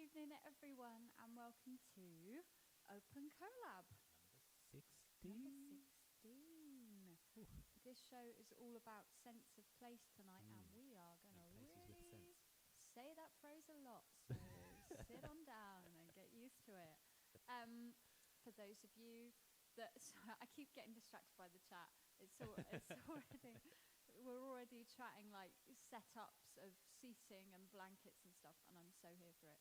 evening, everyone, and welcome to Open Collab. Number 16. Ooh. This show is all about sense of place tonight, and we are going to really say that phrase a lot, so sit on down and get used to it. For those of you that... I keep getting distracted by the chat. We're already chatting like setups of seating and blankets and stuff, and I'm so here for it.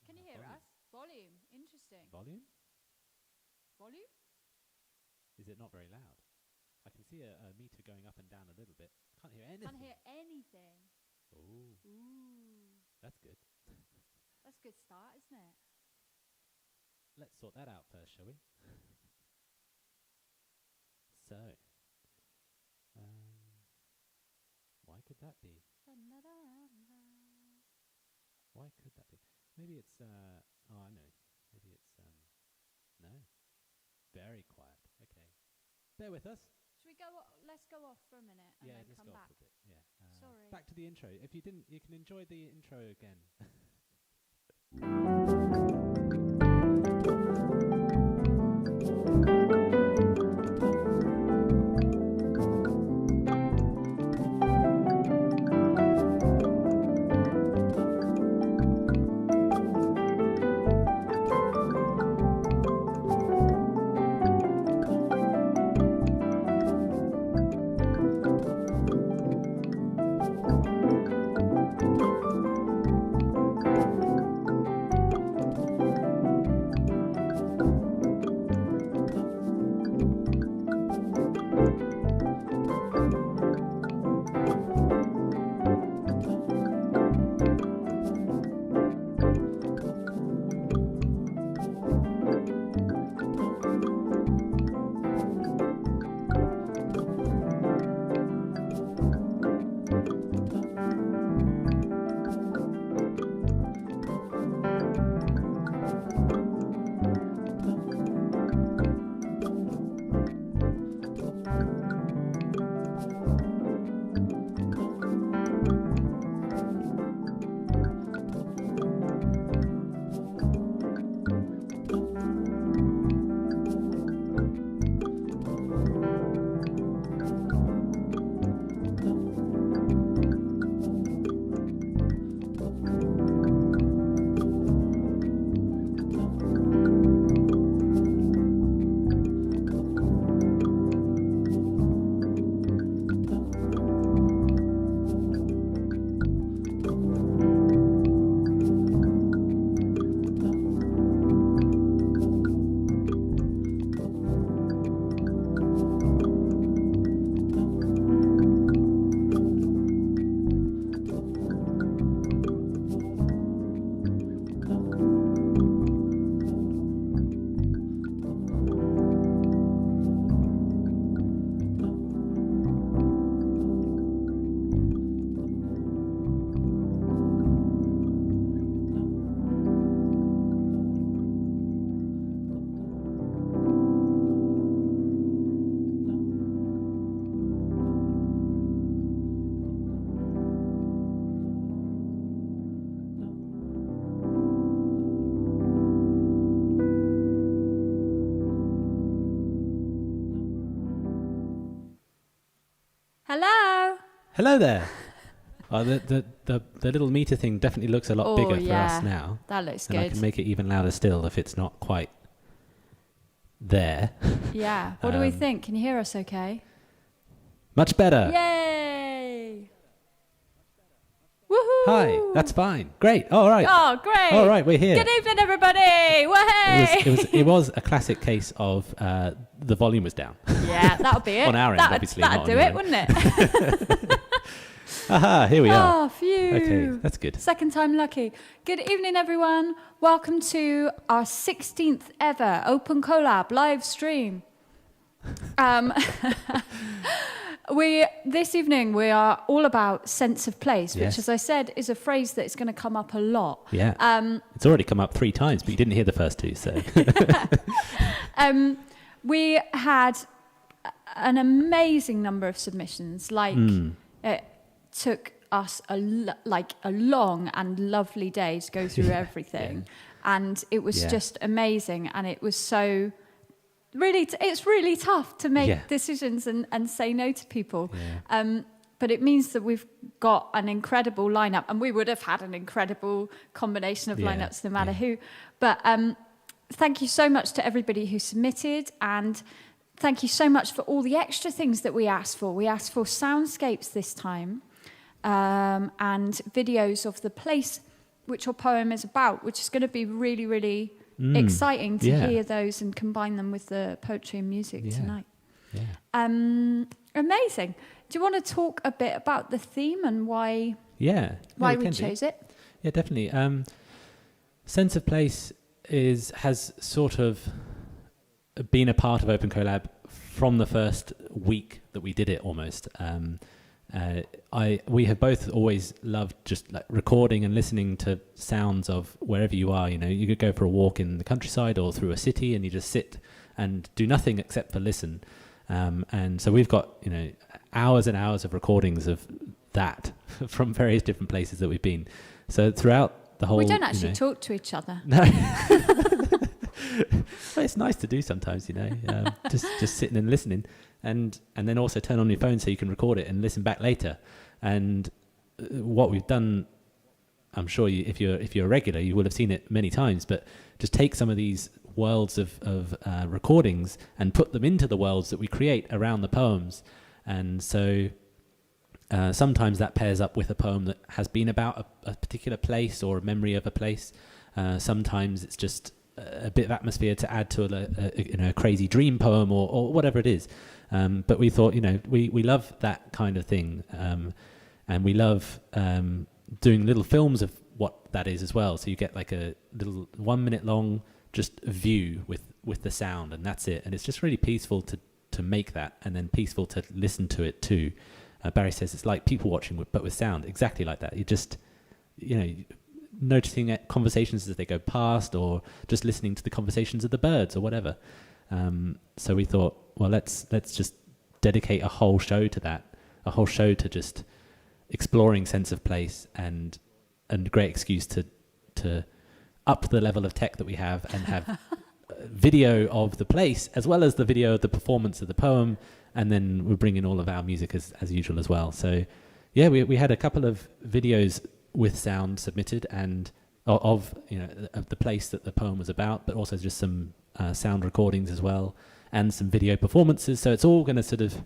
Can you hear us? Volume. Interesting. Volume? Volume? Is it not very loud? I can see a meter going up and down a little bit. Can't hear anything. Can't hear anything. Ooh. That's good. That's a good start, isn't it? Let's sort that out first, shall we? So, why could that be? Why could that be? Maybe it's, oh, I know. Maybe it's, no. Very quiet. Okay. Bear with us. Should we go? Let's go off for a minute and then come back. Off a bit. Yeah. Sorry. Back to the intro. If you didn't, you can enjoy the intro again. Hello. Hello there. The little meter thing definitely looks a lot bigger for us now. That looks and good. I can make it even louder still if it's not quite there. Yeah. What do we think? Can you hear us okay? Much better. Yay! Woohoo! Hi. That's fine. Great. All right. Oh, great. All right. We're here. Good evening, everybody. Way! It was a classic case of the volume was down. Yeah, that'll be it. On our end, obviously. That'd do it, wouldn't it? Aha, here we are. Oh, phew. Okay, that's good. Second time lucky. Good evening, everyone. Welcome to our 16th ever Open Collab live stream. This evening we are all about sense of place, which, as I said, is a phrase that is going to come up a lot. Yeah. It's already come up 3 times, but you didn't hear the first 2, so. We had an amazing number of submissions. It took us a long and lovely day to go through everything. And it was just amazing. And it was so really, it's really tough to make decisions and say no to people. But it means that we've got an incredible lineup, and we would have had an incredible combination of lineups no matter who. But thank you so much to everybody who submitted, and thank you so much for all the extra things that we asked for. We asked for soundscapes this time, and videos of the place which your poem is about, which is going to be really, really exciting to hear those and combine them with the poetry and music tonight. Amazing. Do you want to talk a bit about the theme and why we chose it? Yeah, definitely. Sense of place has sort of been a part of Open Collab from the first week that we did it almost. We have both always loved just like recording and listening to sounds of wherever you are. You know, you could go for a walk in the countryside or through a city, and you just sit and do nothing except for listen. And so we've got, you know, hours and hours of recordings of that from various different places that we've been. So throughout the whole... We don't actually talk to each other. No. Well, it's nice to do sometimes, you know, just sitting and listening. And then also turn on your phone so you can record it and listen back later. And what we've done, I'm sure if you're a regular, you will have seen it many times, but just take some of these worlds of recordings and put them into the worlds that we create around the poems. And so sometimes that pairs up with a poem that has been about a particular place or a memory of a place. Sometimes it's just a bit of atmosphere to add to a crazy dream poem or whatever it is. But we thought, you know, we love that kind of thing. And we love doing little films of what that is as well. So you get like a little 1 minute long just view with the sound, and that's it. And it's just really peaceful to make that, and then peaceful to listen to it too. Barry says it's like people watching but with sound, exactly like that. You just, you know, noticing conversations as they go past, or just listening to the conversations of the birds or whatever. So we thought, well, let's just dedicate a whole show to that, a whole show to just exploring sense of place, and a great excuse to up the level of tech that we have and have video of the place as well as the video of the performance of the poem, and then we're bringing all of our music as usual as well. So yeah, we had a couple of videos with sound submitted, and of the place that the poem was about, but also just some sound recordings as well, and some video performances. So it's all going to sort of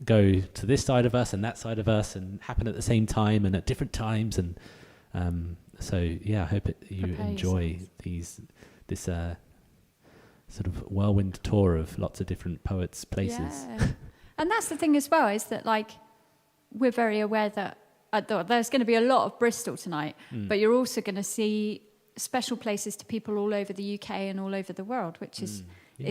go to this side of us and that side of us, and happen at the same time and at different times. And so yeah, I hope you enjoy this sort of whirlwind tour of lots of different poets' places. Yeah. And that's the thing as well, is that like we're very aware that there's going to be a lot of Bristol tonight, but you're also going to see special places to people all over the UK and all over the world, which is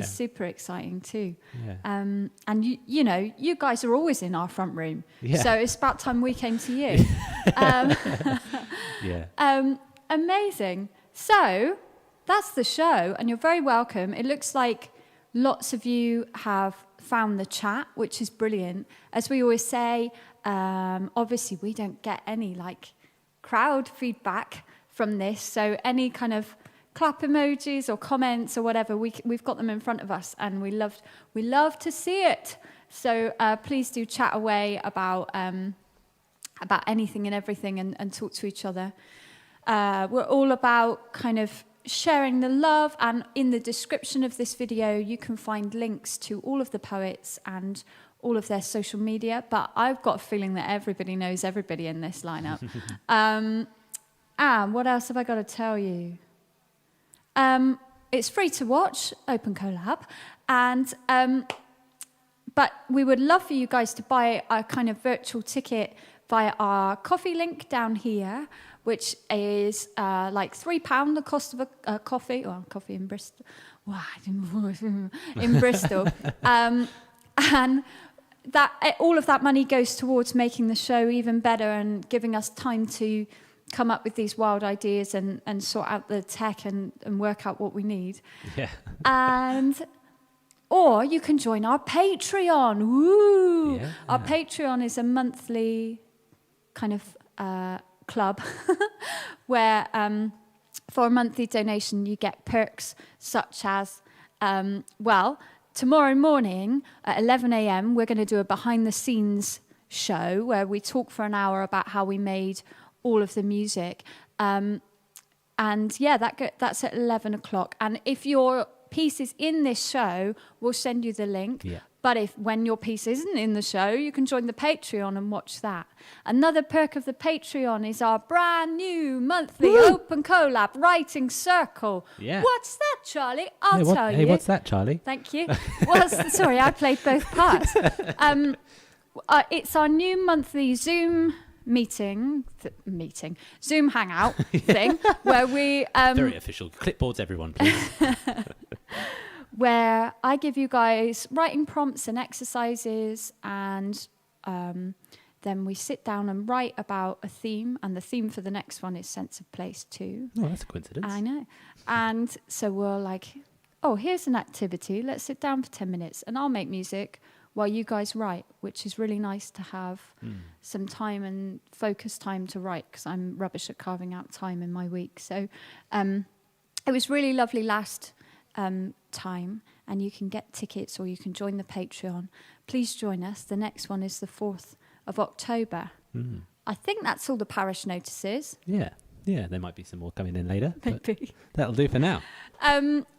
super exciting too. Yeah. And you know, you guys are always in our front room, so it's about time we came to you. Amazing. So that's the show, and you're very welcome. It looks like lots of you have found the chat, which is brilliant. As we always say, obviously we don't get any like crowd feedback from this, so any kind of clap emojis or comments or whatever, we've got them in front of us, and we love to see it. So please do chat away about anything and everything, and talk to each other. We're all about kind of sharing the love, and in the description of this video you can find links to all of the poets and all of their social media, but I've got a feeling that everybody knows everybody in this lineup. And what else have I got to tell you? It's free to watch, Open Collab, and but we would love for you guys to buy a kind of virtual ticket via our coffee link down here, which is like £3 the cost of a coffee, or coffee in Bristol. Wow, in Bristol. And that all of that money goes towards making the show even better and giving us time to come up with these wild ideas and sort out the tech and work out what we need. Yeah. Or you can join our Patreon. Woo! Yeah. Our Patreon is a monthly kind of club where for a monthly donation you get perks such as, tomorrow morning at 11 a.m. we're going to do a behind-the-scenes show where we talk for an hour about how we made all of the music. That's at 11 o'clock. And if your piece is in this show, we'll send you the link. Yeah. But when your piece isn't in the show, you can join the Patreon and watch that. Another perk of the Patreon is our brand new monthly Open Collab writing circle. Yeah. What's that, Charlie? I'll tell you. Hey, what's that, Charlie? Thank you. Sorry, I played both parts. It's our new monthly Zoom Zoom hangout thing where we very official. Clipboards, everyone, please. Where I give you guys writing prompts and exercises, and then we sit down and write about a theme, and the theme for the next one is sense of place too. Oh, that's a coincidence. I know. And so we're like, here's an activity, let's sit down for 10 minutes and I'll make music while you guys write, which is really nice to have some time and focus time to write, because I'm rubbish at carving out time in my week. So it was really lovely last time, and you can get tickets or you can join the Patreon. Please join us. The next one is the 4th of October. I think that's all the parish notices. Yeah, there might be some more coming in later. Maybe. That'll do for now.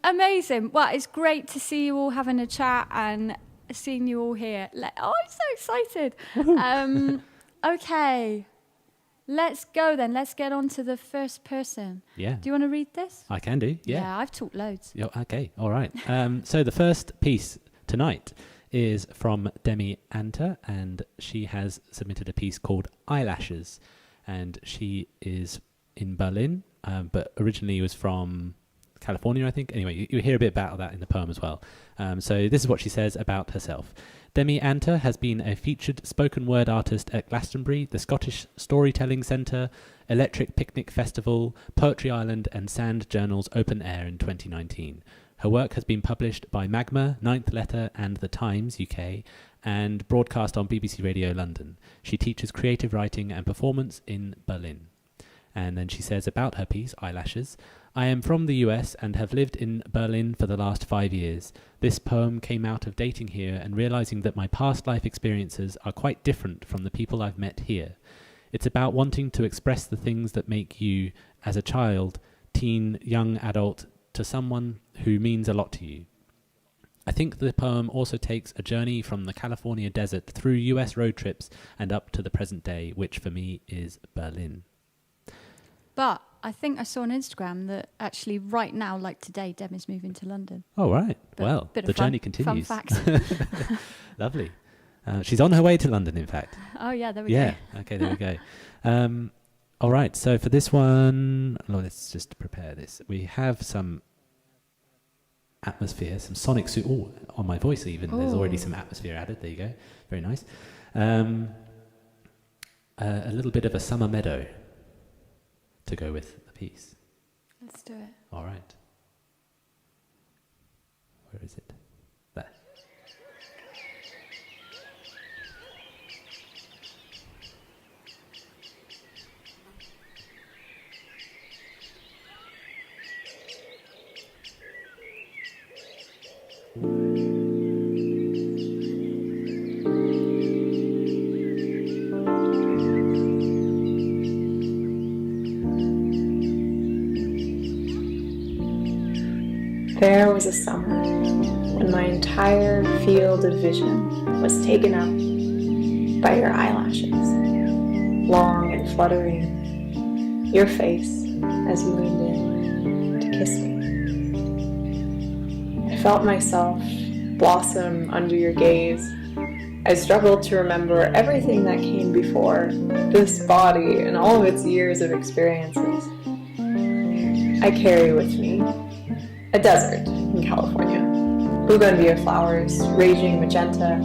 Amazing. Well, it's great to see you all having a chat and seeing you all here. I'm so excited. Okay, let's go then. Let's get on to the first person. Yeah. Do you want to read this? I can do, yeah. Yeah, I've taught loads. Okay, all right. So the first piece tonight is from Demi Anta, and she has submitted a piece called Eyelashes, and she is in Berlin, but originally was from California, I think. Anyway, you hear a bit about that in the poem as well. So this is what she says about herself. Demi Anta has been a featured spoken word artist at Glastonbury, the Scottish Storytelling Centre, Electric Picnic Festival, Poetry Island and Sand Journal's Open Air in 2019. Her work has been published by Magma, Ninth Letter and The Times UK, and broadcast on BBC Radio London. She teaches creative writing and performance in Berlin. And then she says about her piece, Eyelashes, I am from the US and have lived in Berlin for the last 5 years. This poem came out of dating here and realizing that my past life experiences are quite different from the people I've met here. It's about wanting to express the things that make you, as a child, teen, young adult, to someone who means a lot to you. I think the poem also takes a journey from the California desert through US road trips and up to the present day, which for me is Berlin. But I think I saw on Instagram that actually right now, like today, Demi's moving to London. Oh, right. But well, the journey continues. Fun fact. Lovely. She's on her way to London, in fact. Oh, yeah, there we go. Yeah, okay, there we go. All right, so for this one, let's just prepare this. We have some atmosphere, some sonic suit. Oh, on my voice even, there's already some atmosphere added. There you go. Very nice. A little bit of a summer meadow to go with the piece. Let's do it. All right. Where is it? There. There was a summer when my entire field of vision was taken up by your eyelashes, long and fluttering, your face as you leaned in to kiss me. I felt myself blossom under your gaze. I struggled to remember everything that came before, this body and all of its years of experiences. I carry with me a desert in California, bougainvillea flowers, raging magenta,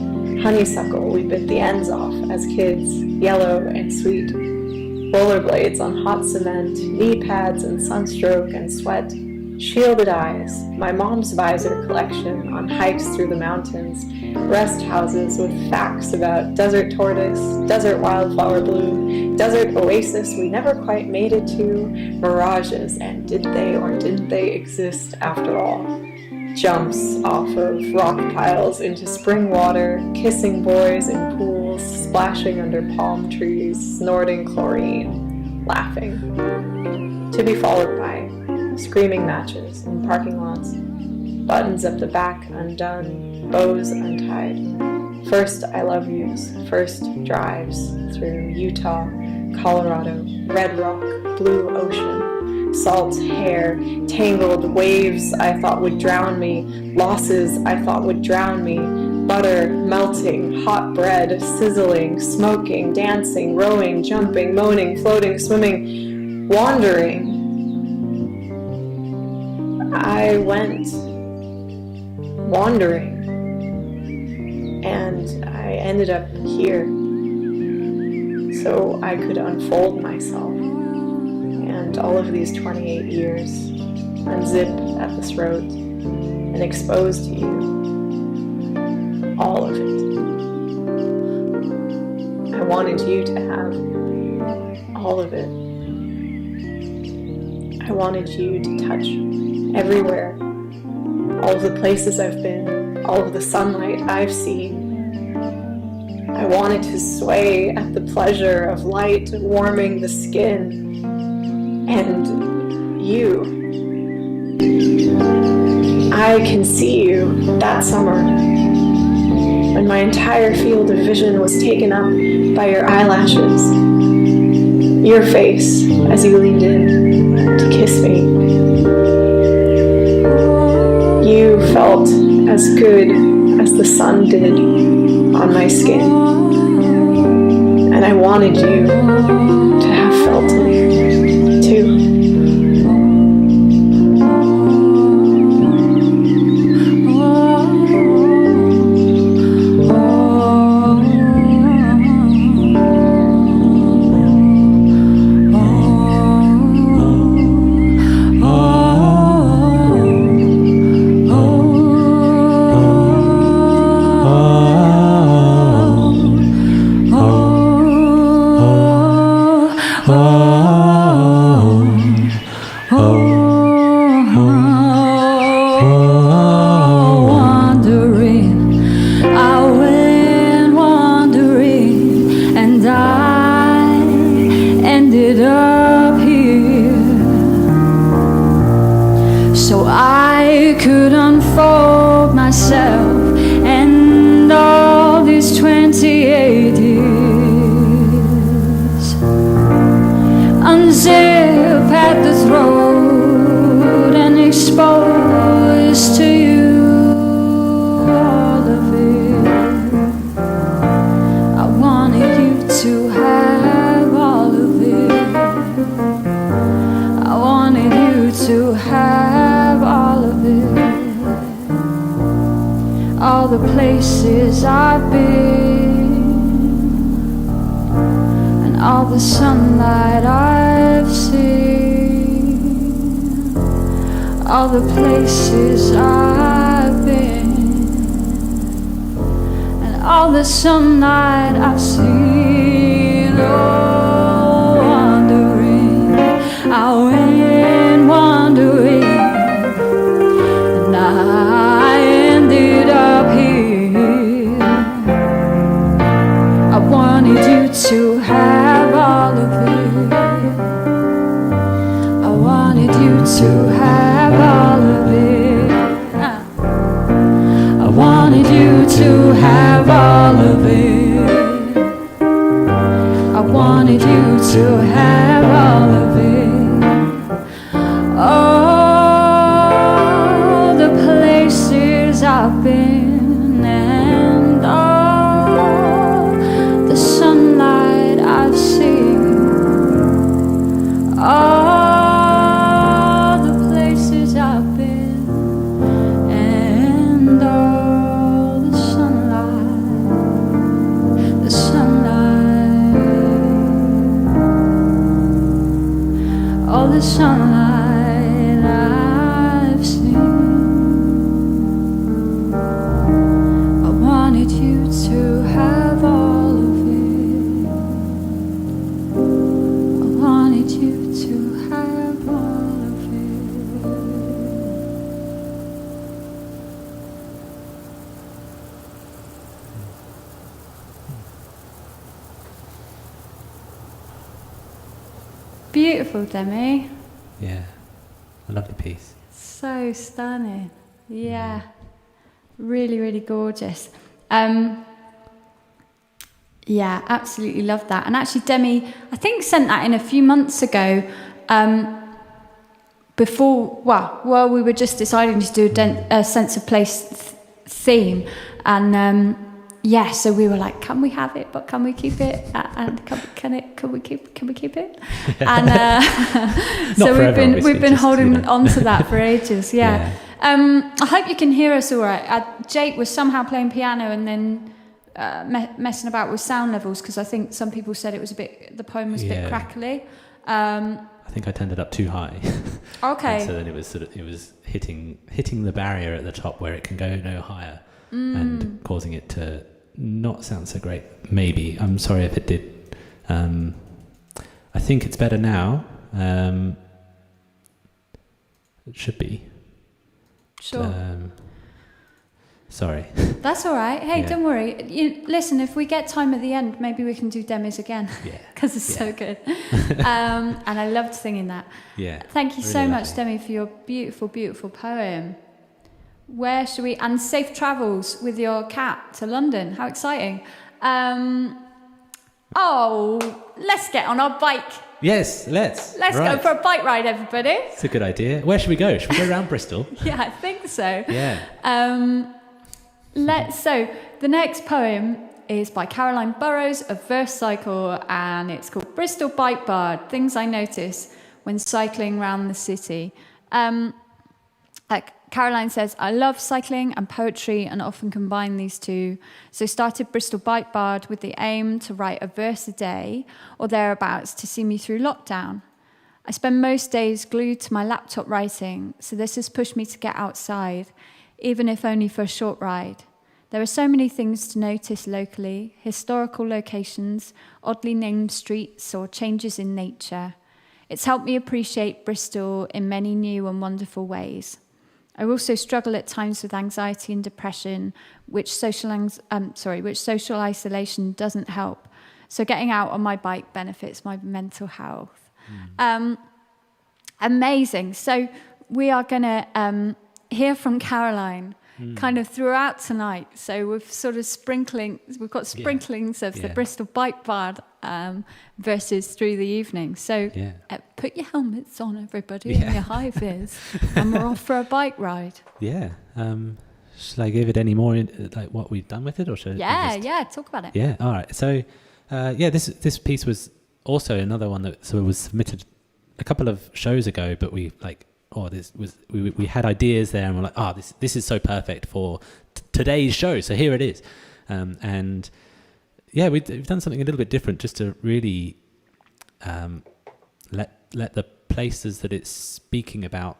honeysuckle we bit the ends off as kids, yellow and sweet, rollerblades on hot cement, knee pads and sunstroke and sweat, Shielded eyes, my mom's visor collection on hikes through the mountains, rest houses with facts about desert tortoise, desert wildflower bloom, desert oasis we never quite made it to, mirages, and did they or didn't they exist after all? Jumps off of rock piles into spring water, kissing boys in pools, splashing under palm trees, snorting chlorine, laughing. To be followed by screaming matches in parking lots, buttons up the back undone, bows untied. First I love yous, first drives through Utah, Colorado, red rock, blue ocean, salt hair, tangled waves I thought would drown me, losses I thought would drown me, butter melting, hot bread sizzling, smoking, dancing, rowing, jumping, moaning, floating, swimming, wandering. I went wandering, and I ended up here so I could unfold myself, and all of these 28 years unzip at this throat and expose to you all of it. I wanted you to have all of it. I wanted you to touch everywhere, all of the places I've been, all of the sunlight I've seen. I wanted to sway at the pleasure of light warming the skin. And you. I can see you that summer, when my entire field of vision was taken up by your eyelashes, your face as you leaned in to kiss me. You felt as good as the sun did on my skin, and I wanted you to have felt it too. Sunlight I've seen, oh, wandering, I went wandering, and I ended up here. I wanted you to have all of it. I wanted you to have all of it. I wanted you to have all of it. I wanted you to have all of it. All the places I've been, and all the sunlight I've seen. All the places I've been, and all the sunlight, the sunlight, all the sunlight I've beautiful, Demi. Yeah, a lovely piece. So stunning. Yeah, really, really gorgeous. Yeah, absolutely love that. And actually, Demi, I think sent that in a few months ago. While we were just deciding to do a sense of place theme, and so we were like, can we have it? But can we keep it? And can we keep it? And so we've been holding on to that for ages. Yeah. I hope you can hear us all right. Jake was somehow playing piano and then messing about with sound levels, because I think some people said the poem was a bit crackly. I think I turned it up too high. Okay. And so then it was hitting the barrier at the top where it can go no higher, and causing it to not sound so great. Maybe. I'm sorry if it did. I think it's better now. It should be. Sure. Sorry. That's all right. Hey, don't worry. Listen, if we get time at the end, maybe we can do Demi's again. Yeah. Because it's so good. And I loved singing that. Yeah. Thank you so much, Demi, for your beautiful, beautiful poem. Where should we... And safe travels with your cat to London. How exciting. Let's get on our bike. Yes, let's. Let's go for a bike ride, everybody. It's a good idea. Where should we go? Should we go around Bristol? Yeah, I think so. Yeah. So the next poem is by Caroline Burrows of VerseCycle, and it's called Bristol Bike Bard, Things I Notice When Cycling Round the City. Caroline says, I love cycling and poetry and often combine these two. So started Bristol Bike Bard with the aim to write a verse a day or thereabouts to see me through lockdown. I spend most days glued to my laptop writing, so this has pushed me to get outside, even if only for a short ride. There are so many things to notice locally, historical locations, oddly named streets, or changes in nature. It's helped me appreciate Bristol in many new and wonderful ways. I also struggle at times with anxiety and depression, which social isolation doesn't help. So getting out on my bike benefits my mental health. Amazing. So we are going to hear from Caroline kind of throughout tonight. So we've got sprinklings of the Bristol Bike Bard verses through the evening. So put your helmets on, everybody, and your high vis, and we're off for a bike ride. Yeah. Shall I give it any more, like what we've done with it, or should talk about it. Yeah, all right. So, this piece was also another one that was submitted a couple of shows ago, but we we had ideas there, and we're like, this is so perfect for today's show. So here it is, and we've done something a little bit different, just to really let the places that it's speaking about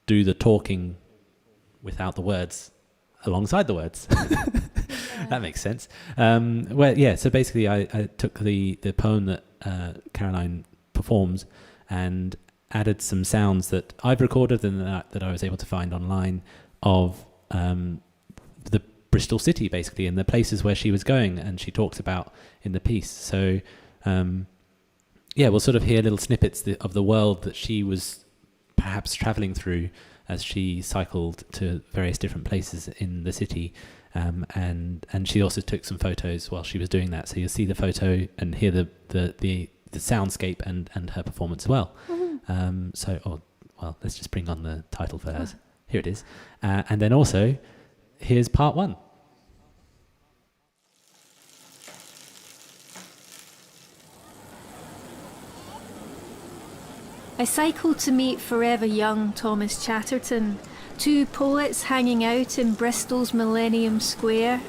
do the talking without the words, alongside the words. That makes sense. So basically I took the poem that Caroline performs and added some sounds that I've recorded and that I was able to find online of the Bristol city, basically, and the places where she was going and she talks about in the piece. So we'll sort of hear little snippets of the world that she was perhaps travelling through as she cycled to various different places in the city, and she also took some photos while she was doing that. So you'll see the photo and hear the soundscape and her performance as well. Let's just bring on the title first. Here it is, and then also here's part one. I cycled to meet forever young Thomas Chatterton, two poets hanging out in Bristol's Millennium Square.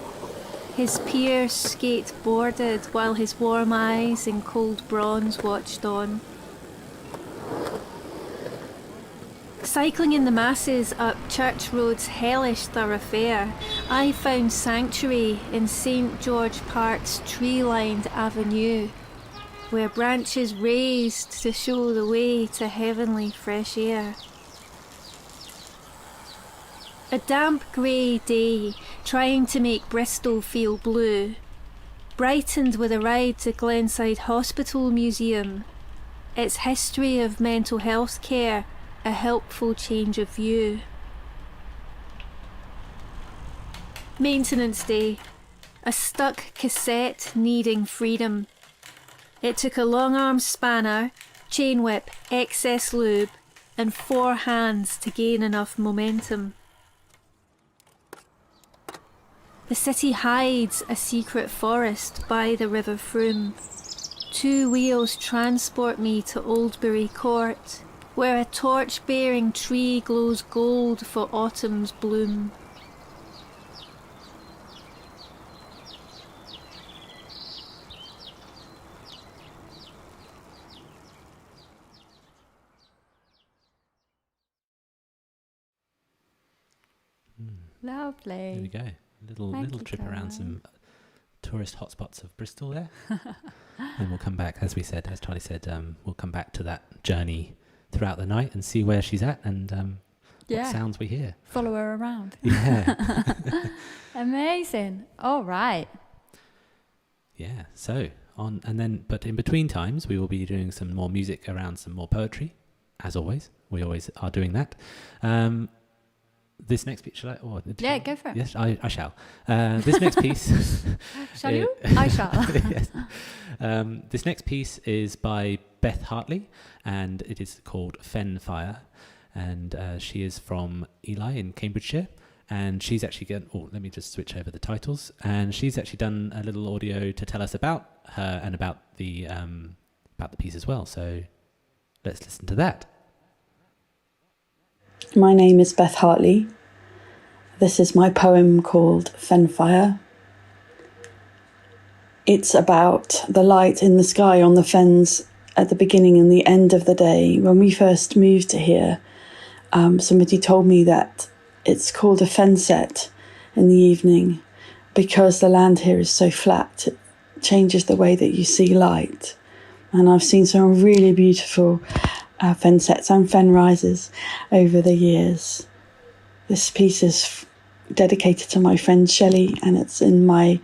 His peers skate-boarded while his warm eyes in cold bronze watched on. Cycling in the masses up Church Road's hellish thoroughfare, I found sanctuary in St George Park's tree-lined avenue, where branches raised to show the way to heavenly fresh air. A damp grey day, trying to make Bristol feel blue, brightened with a ride to Glenside Hospital Museum, its history of mental health care a helpful change of view. Maintenance day, a stuck cassette needing freedom. It took a long arm spanner, chain whip, excess lube, and 4 hands to gain enough momentum. The city hides a secret forest by the River Froome. 2 wheels transport me to Oldbury Court, where a torch-bearing tree glows gold for autumn's bloom. Lovely. There we go. Little trip around some tourist hotspots of Bristol there. And we'll come back, as Charlie said, we'll come back to that journey throughout the night and see where she's at and what sounds we hear. Follow her around. Yeah. Amazing. All right. Yeah. So but in between times, we will be doing some more music around some more poetry, as always. We always are doing that. This next piece, shall I? Yeah, go for it. Yes, I shall. This next piece... Shall you? I shall. Yes. This next piece is by Beth Hartley, and it is called Fyre. And she is from Ely in Cambridgeshire. And she's actually let me just switch over the titles. And she's actually done a little audio to tell us about her and about the piece as well. So let's listen to that. My name is Beth Hartley. This is my poem called Fyre. It's about the light in the sky on the fens at the beginning and the end of the day. When we first moved to here, somebody told me that it's called a fenset in the evening because the land here is so flat. It changes the way that you see light. And I've seen some really beautiful fensets and fen rises over the years. This piece is dedicated to my friend Shelley, and it's in my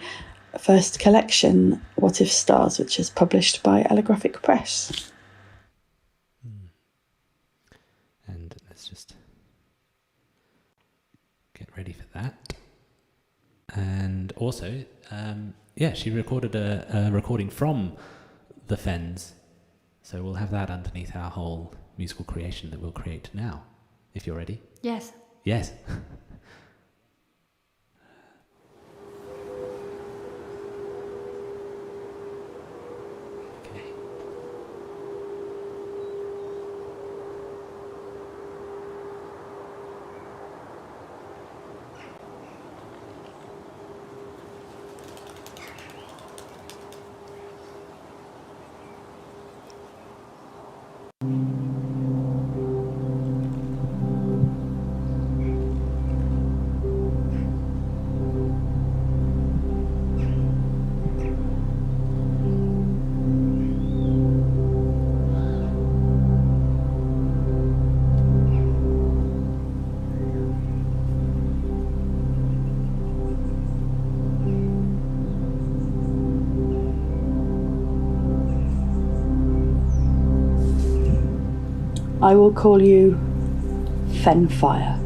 first collection, What If Stars, which is published by Allegraphic Press. And let's just get ready for that. And also, she recorded a recording from the Fens. So we'll have that underneath our whole musical creation that we'll create now, if you're ready. Yes. Yes. Okay. I will call you Fyre,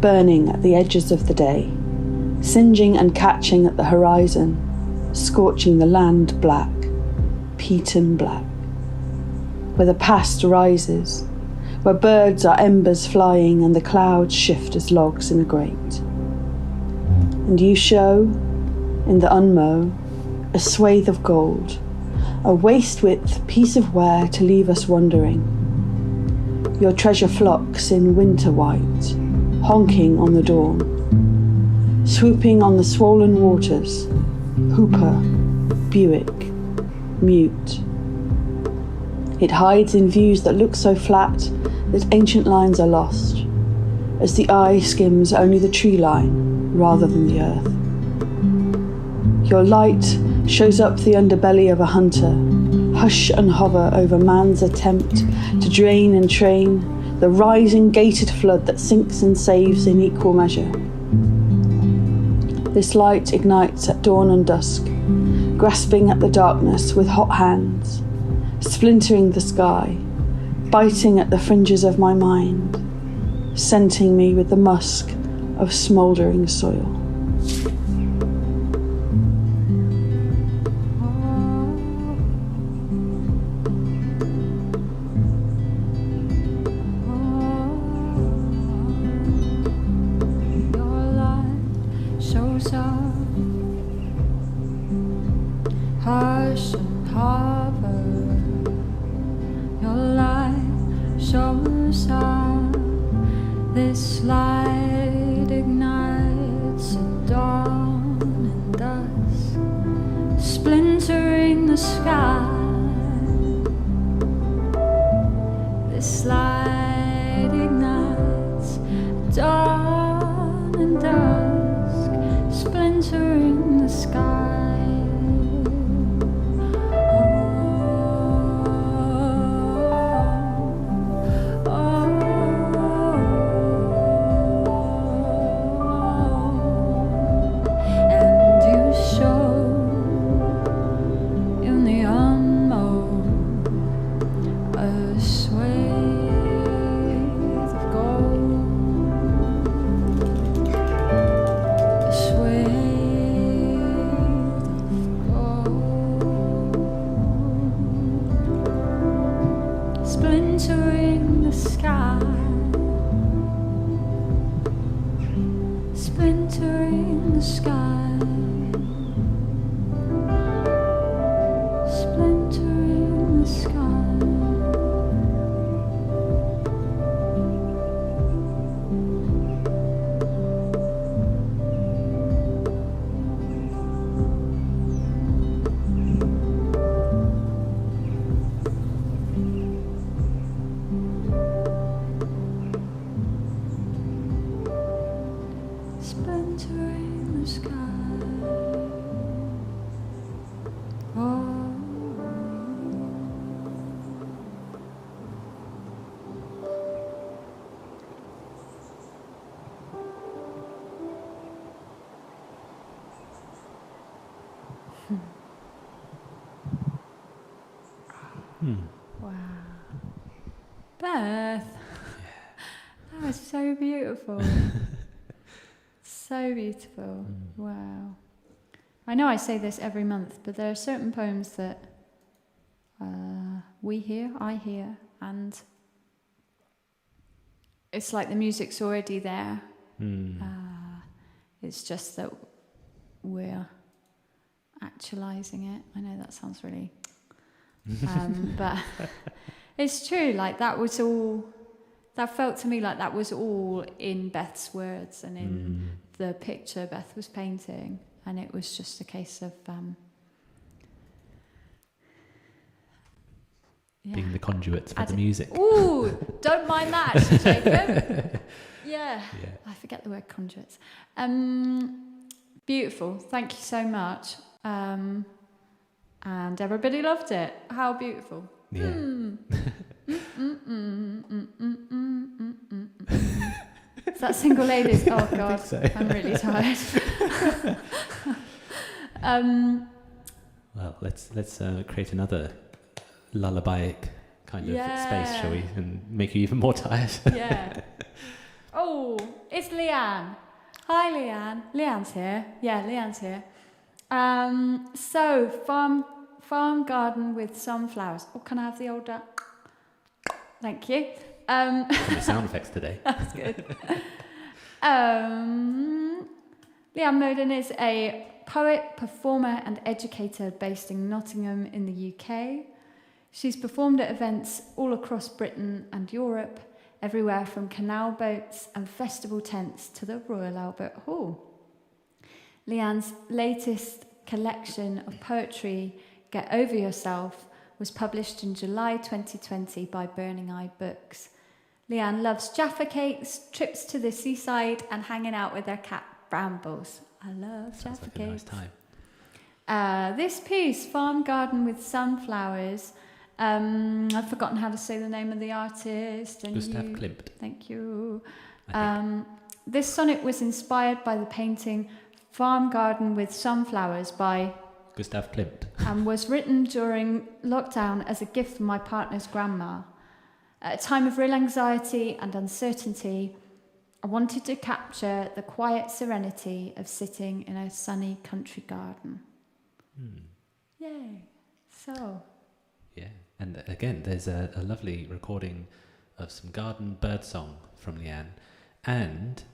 burning at the edges of the day, singeing and catching at the horizon, scorching the land black, peaten black, where the past rises, where birds are embers flying and the clouds shift as logs in a grate. And you show, in the unmow, a swathe of gold, a waist-width piece of wear to leave us wondering. Your treasure flocks in winter white, honking on the dawn, swooping on the swollen waters, Hooper, Buick, mute. It hides in views that look so flat that ancient lines are lost, as the eye skims only the tree line rather than the earth. Your light shows up the underbelly of a hunter, hush and hover over man's attempt to drain and train the rising gated flood that sinks and saves in equal measure. This light ignites at dawn and dusk, grasping at the darkness with hot hands, splintering the sky, biting at the fringes of my mind, scenting me with the musk of smouldering soil. Wow. Beth, that was so beautiful. So beautiful. Wow. I know I say this every month, but there are certain poems that I hear, and it's like the music's already there. It's just that we're actualizing it. I know that sounds really... but it's true, like that felt to me like that was all in Beth's words and in the picture Beth was painting, and it was just a case of being the conduit for the music. Ooh, don't mind that, Jacob. Yeah, I forget the word conduits. Beautiful, thank you so much. And everybody loved it. How beautiful. Yeah. Is that Single Ladies? Oh God, I think so. I'm really tired. Well, let's create another lullaby kind of space, shall we? And make you even more tired. Yeah. Oh, it's Leanne. Hi, Leanne. Leanne's here. Yeah, Leanne's here. So, farm garden with sunflowers. Oh, can I have the old... Thank you. Some sound effects today. That's good. Leanne Moden is a poet, performer and educator based in Nottingham in the UK. She's performed at events all across Britain and Europe, everywhere from canal boats and festival tents to the Royal Albert Hall. Leanne's latest collection of poetry, Get Over Yourself, was published in July 2020 by Burning Eye Books. Leanne loves Jaffa cakes, trips to the seaside, and hanging out with her cat Brambles. I love Jaffa cakes. Nice time. This piece, Farm Garden with Sunflowers, I've forgotten how to say the name of the artist. Gustav Klimt. Thank you. This sonnet was inspired by the painting Farm Garden with Sunflowers by Gustav Klimt. And was written during lockdown as a gift from my partner's grandma. At a time of real anxiety and uncertainty, I wanted to capture the quiet serenity of sitting in a sunny country garden. Yay. So. Yeah, and again, there's a lovely recording of some garden bird song from Leanne. And,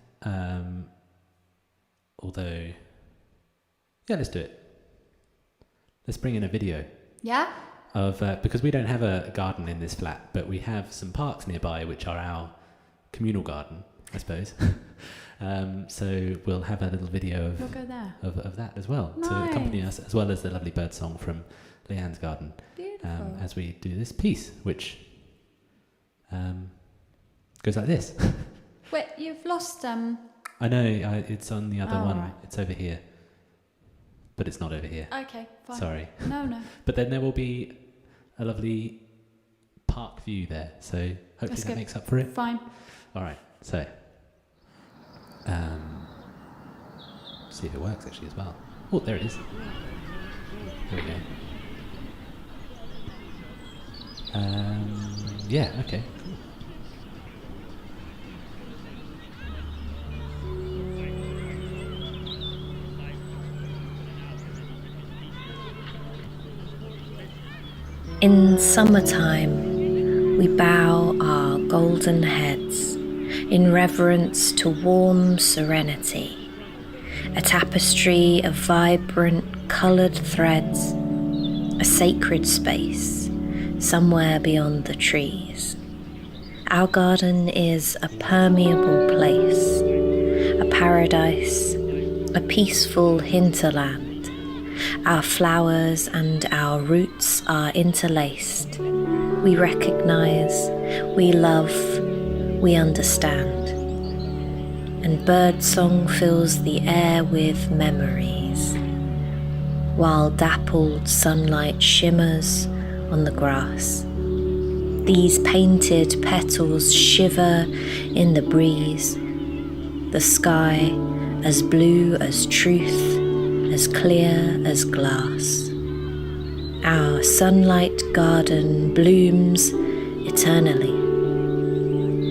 although... Yeah, let's do it. Let's bring in a video. Yeah? Of because we don't have a garden in this flat, but we have some parks nearby, which are our communal garden, I suppose. So we'll have a little video We'll go there. of that as well, to Nice. accompany us, as well as the lovely bird song from Leanne's garden, Beautiful. as we do this piece, which goes like this. Wait, you've lost... I know, it's on the other Oh, one. right. It's over here. But it's not over here. Okay, fine. Sorry. No. But then there will be a lovely park view there, so hopefully That's that good. makes up for it. Fine. All right, so see if it works actually as well. Oh, there it is. Here we go. Yeah, okay. Cool. In summertime, we bow our golden heads in reverence to warm serenity, a tapestry of vibrant, coloured threads, a sacred space somewhere beyond the trees. Our garden is a permeable place, a paradise, a peaceful hinterland. Our flowers and our roots are interlaced. We recognise, we love, we understand. And birdsong fills the air with memories, while dappled sunlight shimmers on the grass. These painted petals shiver in the breeze, the sky as blue as truth, as clear as glass. Our sunlight garden blooms eternally.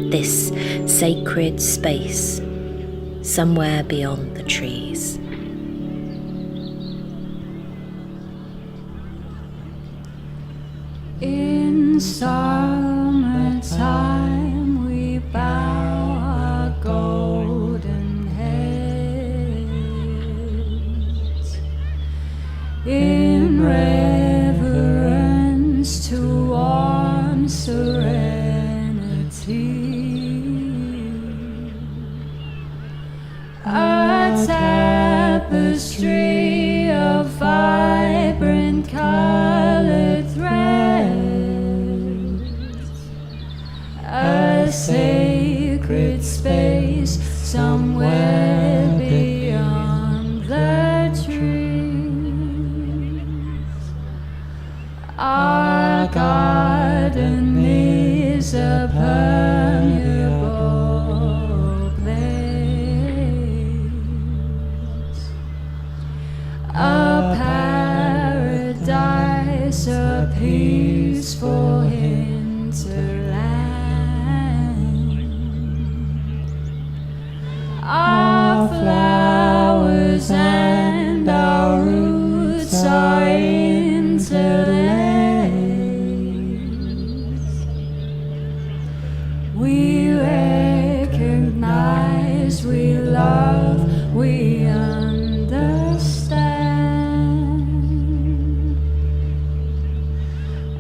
This sacred space, somewhere beyond the trees. In summertime we bow our golden heads in reverence to warm serenity. A tapestry of vibrant colored threads, a sacred space somewhere beyond the trees. Our garden is a permeable place, a paradise, a peaceful hinterland. Our flowers and our roots are interlaced. We recognize, we love, we understand.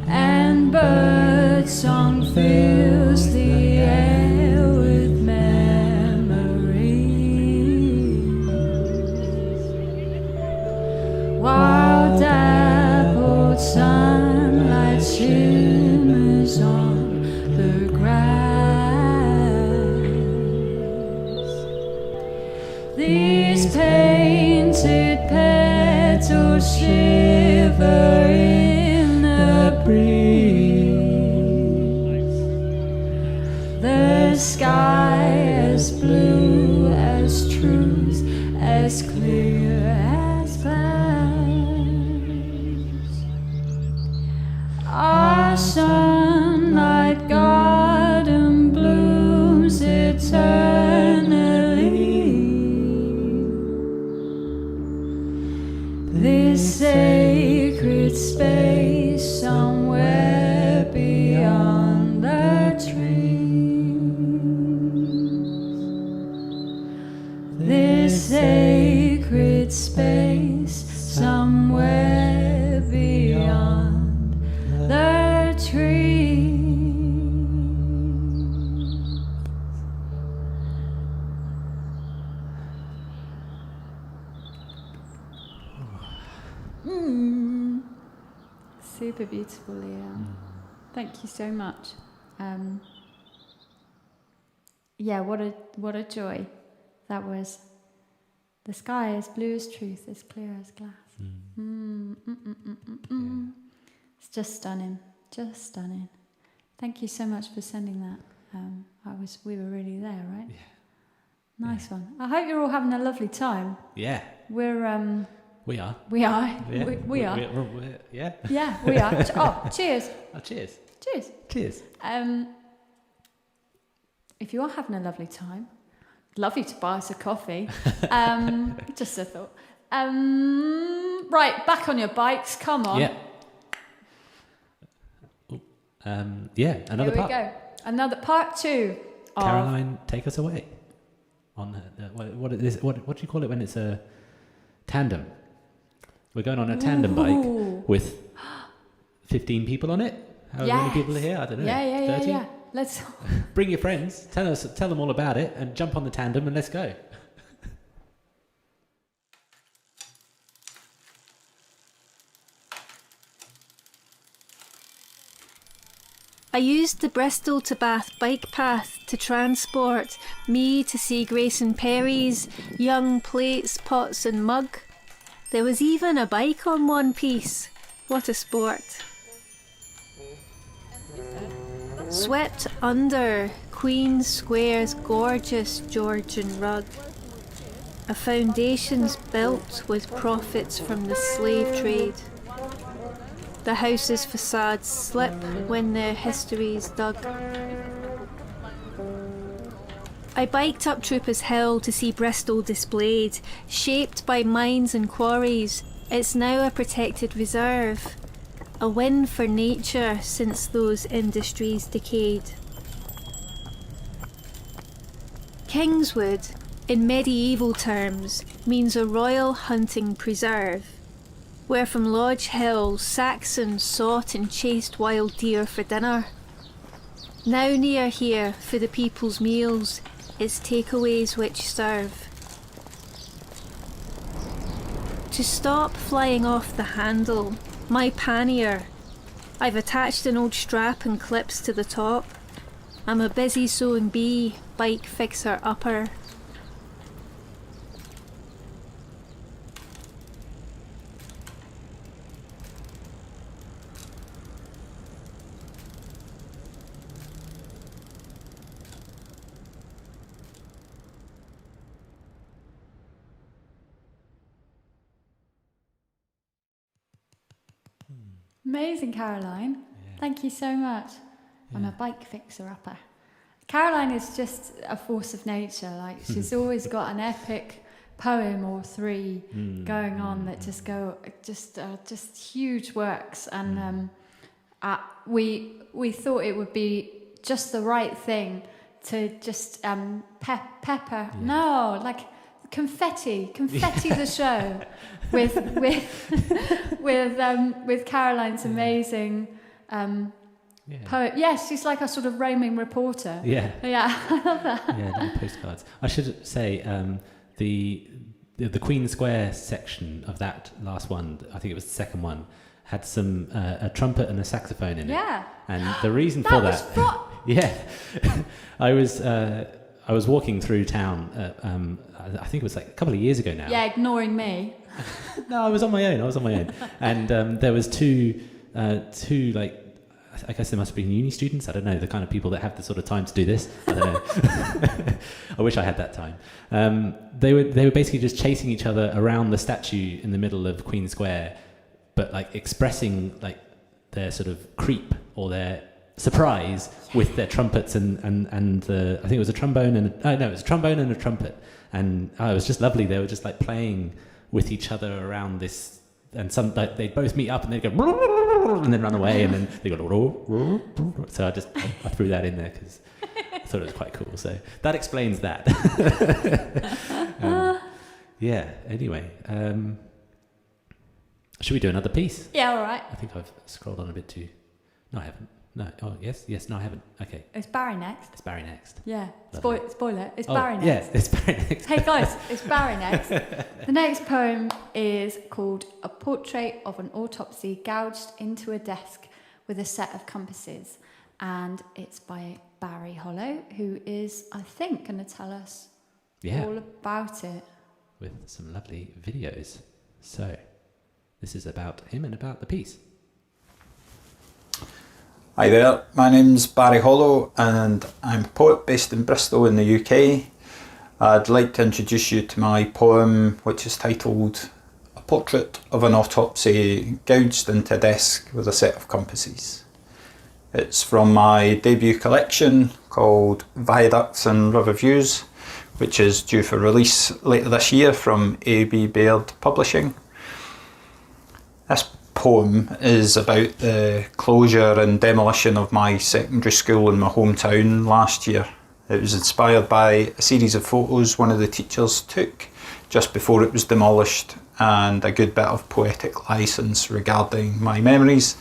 And birdsong fills the air with memories, while dappled sunlight shimmers on the grass. These painted petals shiver in the breeze, the sky as blue as truth, as clear as glass. super beautiful, Leanne. Thank you so much. Yeah, what a joy that was. The sky as blue as truth, as clear as glass. It's just stunning, just stunning. Thank you so much for sending that. We were really there, right? Yeah. Nice one. I hope you're all having a lovely time. Yeah. We are. We are. Yeah. We are. Yeah. Yeah, we are. Oh, cheers. Oh, cheers. Cheers. Cheers. If you are having a lovely time, I'd love you to buy us a coffee. Just a thought. Right, back on your bikes. Come on. Yeah. Another Here we part. go. Another part 2. Caroline, take us away. On what do you call it when it's a tandem? We're going on a tandem bike with 15 people on it. How many people are here? I don't know. Yeah. 30? Yeah. Let's Bring your friends. Tell them all about it, and jump on the tandem and let's go. I used the Bristol to Bath bike path to transport me to see Grace and Perry's young plates, pots and mug. There was even a bike on one piece. What a sport. Swept under Queen Square's gorgeous Georgian rug. A foundation's built with profits from the slave trade. The house's facades slip when their history's dug. I biked up Troopers Hill to see Bristol displayed. Shaped by mines and quarries, it's now a protected reserve. A win for nature since those industries decayed. Kingswood, in medieval terms, means a royal hunting preserve, where from Lodge Hill Saxons sought and chased wild deer for dinner. Now near here, for the people's meals, it's takeaways which serve. To stop flying off the handle, my pannier, I've attached an old strap and clips to the top. I'm a busy sewing bee, bike fixer upper. Amazing, Caroline. Yeah. Thank you so much. Yeah. I'm a bike fixer-upper. Caroline is just a force of nature. Like, she's always got an epic poem or 3 going on that just huge works. And we thought it would be just the right thing to just pepper. Yeah. No, like confetti the show with Caroline's amazing poet. Yes, she's like a sort of roaming reporter. Yeah, I love that. Yeah, no postcards. I should say the Queen Square section of that last one, I think it was the second one, had some a trumpet and a saxophone in it. Yeah, and the reason for that. Yeah, I was walking through town. I think it was like a couple of years ago now. Yeah, ignoring me. No, I was on my own. And there was two like, I guess they must have been uni students. I don't know, the kind of people that have the sort of time to do this. I don't know. I wish I had that time. They were basically just chasing each other around the statue in the middle of Queen Square, but like expressing like their sort of creep or their surprise with their trumpets and I think it was a trombone and it was a trombone and a trumpet, and it was just lovely. They were just like playing with each other around this, and some like, they'd both meet up and they'd go and then run away and then they go so I threw that in there because I thought it was quite cool. So that explains that. Anyway, should we do another piece? Yeah, all right. I think I've scrolled on a bit too. No, I haven't. No. Oh, yes. No, I haven't. Okay. It's Barry next. It's Barry next. Yeah. Lovely. Spoiler. It's Barry next. Yeah, it's Barry next. Hey guys, it's Barry next. The next poem is called A Portrait of an Autopsy Gouged into a Desk with a Set of Compasses. And it's by Barry Hollow, who is, I think, going to tell us all about it. With some lovely videos. So, this is about him and about the piece. Hi there, my name's Barry Hollow and I'm a poet based in Bristol in the UK. I'd like to introduce you to my poem, which is titled A Portrait of an Autopsy Gouged into a Desk with a Set of Compasses. It's from my debut collection called Viaducts and River Views, which is due for release later this year from A.B. Baird Publishing. This poem is about the closure and demolition of my secondary school in my hometown last year. It was inspired by a series of photos one of the teachers took just before it was demolished, and a good bit of poetic licence regarding my memories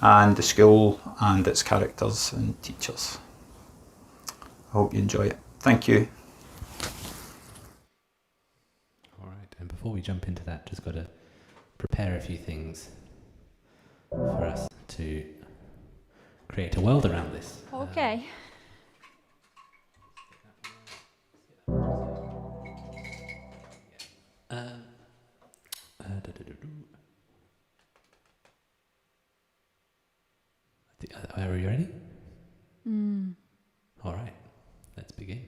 and the school and its characters and teachers. I hope you enjoy it. Thank you. Alright, and before we jump into that, just got to prepare a few things for us to create a world around this. Okay. Are you ready? All right, let's begin.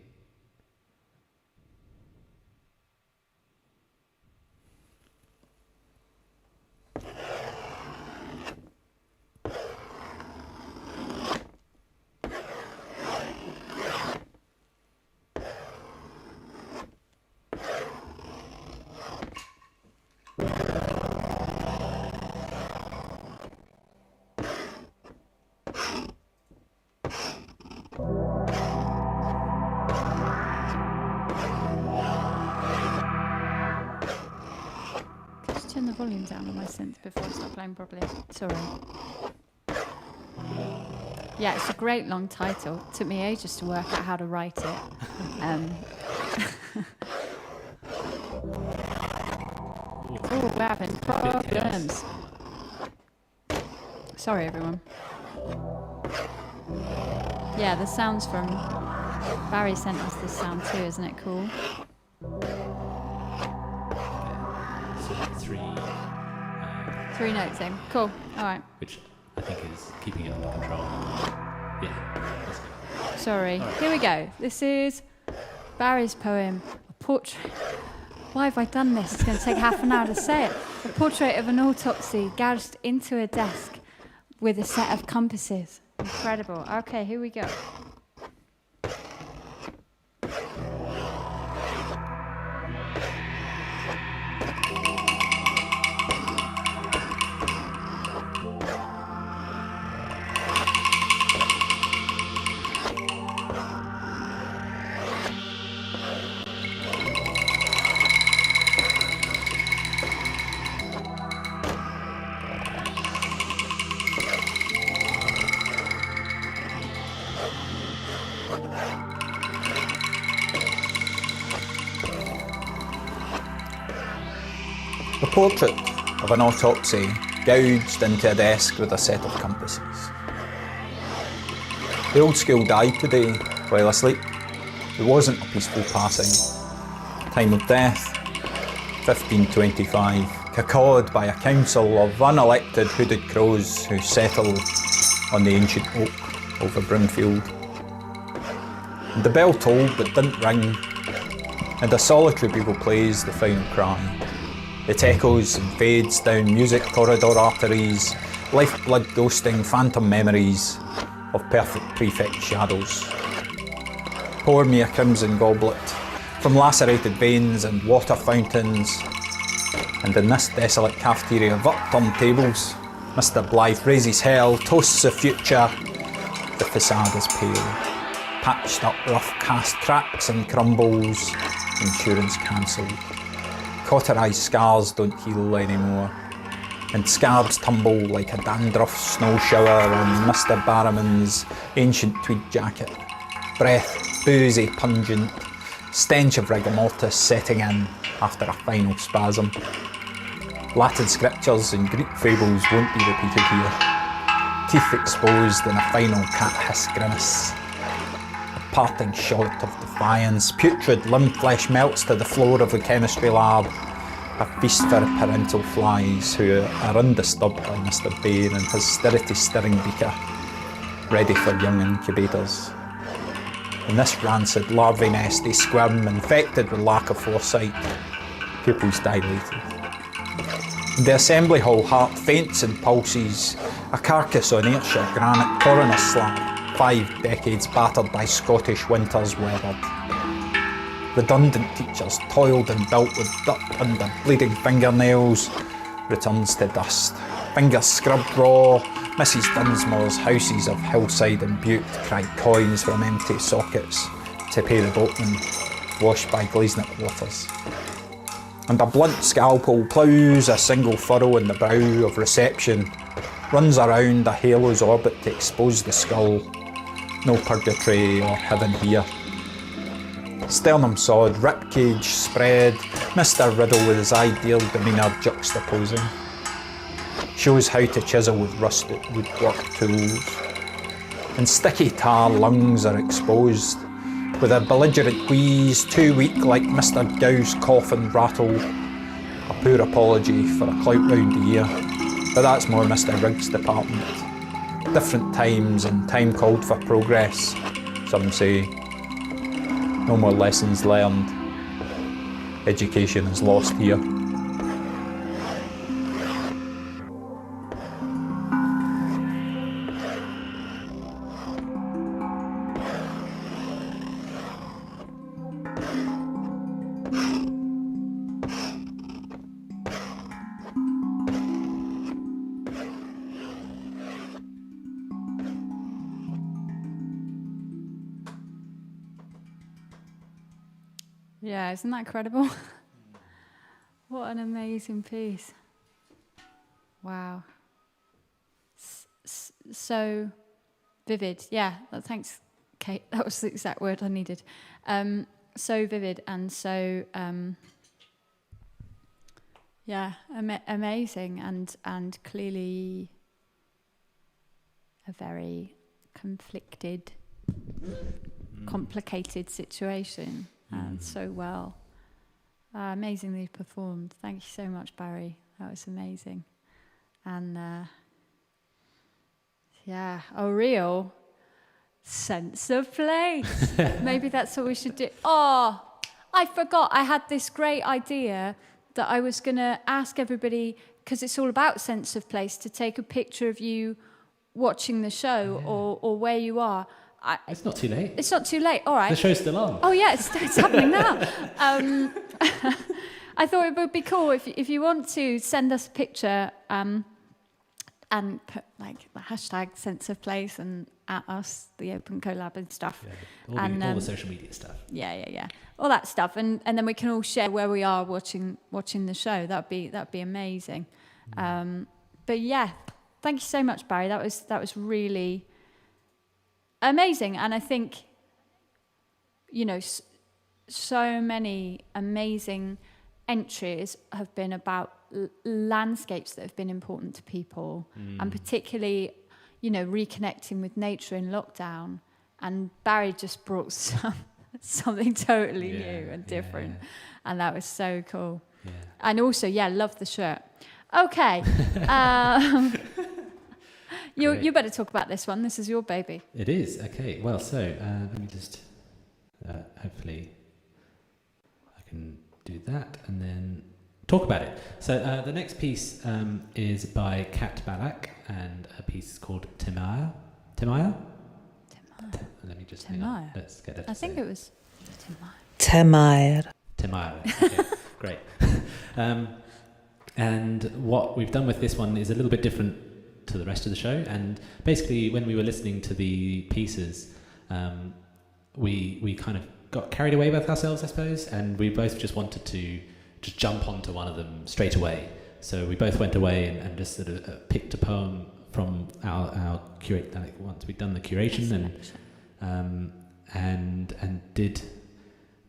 Turn the volume down on my synth before I start playing properly. Sorry. Yeah, it's a great long title. It took me ages to work out how to write it. Oh, we're having problems. Sorry, everyone. Yeah, the sounds from Barry sent us this sound too, isn't it cool? Three notes in. Cool. All right. Which I think is keeping it under control. Yeah, let's go. Sorry. Right. Here we go. This is Barry's poem, A Portrait. Why have I done this? It's going to take half an hour to say it. A portrait of an autopsy gouged into a desk with a set of compasses. Incredible. Okay, here we go. A portrait of an autopsy gouged into a desk with a set of compasses. The old school died today while asleep. It wasn't a peaceful passing. Time of death, 1525, cacawed by a council of unelected hooded crows who settled on the ancient oak over Brimfield. And the bell tolled but didn't ring, and a solitary bugle plays the final cry. It echoes and fades down music corridor arteries, lifeblood ghosting phantom memories of perfect prefect shadows. Pour me a crimson goblet from lacerated veins and water fountains, and in this desolate cafeteria of upturned tables, Mr. Blythe raises hell, toasts the future. The facade is pale, patched up rough cast cracks and crumbles, insurance cancelled. Cauterised scars don't heal anymore. and scarves tumble like a dandruff snow shower on Mr. Barrowman's ancient tweed jacket. Breath boozy, pungent, stench of rigor mortis setting in after a final spasm. Latin scriptures and Greek fables won't be repeated here. Teeth exposed in a final cat-hiss grimace. A parting shot of defiance, putrid limb flesh melts to the floor of the chemistry lab. A feast for parental flies who are undisturbed by Mr. Bear and his stirring beaker, ready for young incubators. In this rancid larvae nest they squirm, infected with lack of foresight, pupils dilated. In the assembly hall, heart faints and pulses, a carcass on Ayrshire granite coroner slab, 5 decades battered by Scottish winters weathered. Redundant teachers, toiled and built with dirt under bleeding fingernails, returns to dust. Fingers scrubbed raw, Mrs. Dunsmore's houses of hillside and butte cry coins from empty sockets to pay the boatman, washed by glazed waters. And a blunt scalpel ploughs a single furrow in the brow of reception, runs around a halo's orbit to expose the skull. No purgatory or heaven here. Sternum sawed, ribcage spread, Mr. Riddle with his ideal demeanour juxtaposing. Shows how to chisel with rusted woodwork tools. And sticky tar lungs are exposed, with a belligerent wheeze, too weak like Mr. Gow's coffin rattle. A poor apology for a clout round year, but that's more Mr. Riggs' department. Different times and time called for progress, some say. No more lessons learned. Education is lost here. Yeah, isn't that incredible? What an amazing piece. Wow. So vivid. Yeah, thanks, Kate. That was the exact word I needed. So vivid and so, amazing and clearly a very conflicted, complicated situation. And so well. Amazingly performed. Thank you so much, Barry. That was amazing. And a real sense of place. Maybe that's what we should do. Oh, I forgot. I had this great idea that I was going to ask everybody, because it's all about sense of place, to take a picture of you watching the show or where you are. It's not too late. It's not too late. All right. The show's still on. Oh yeah, it's happening now. I thought it would be cool if you want to send us a picture and put like the hashtag sense of place and at us, the Open Collab and stuff. Yeah, all the social media stuff. Yeah. All that stuff, and then we can all share where we are watching the show. That'd be amazing. But yeah, thank you so much, Barry. That was really amazing, and I think, so many amazing entries have been about landscapes that have been important to people, and particularly, reconnecting with nature in lockdown. And Barry just brought something totally new and different, and that was so cool. Yeah. And also, love the shirt. Okay. You better talk about this one. This is your baby. It is. Okay. Well, so let me just hopefully I can do that and then talk about it. So the next piece is by Balaq, and a piece called Temair. Temair? Let me just hang on. Let's get it. I think it was Temair. Temair. Okay. Great. And what we've done with this one is a little bit different to the rest of the show, and basically when we were listening to the pieces, we kind of got carried away with ourselves, I suppose, and we both just wanted to just jump onto one of them straight away. so we both went away and just sort of picked a poem from our curate. Like once we'd done the curation and did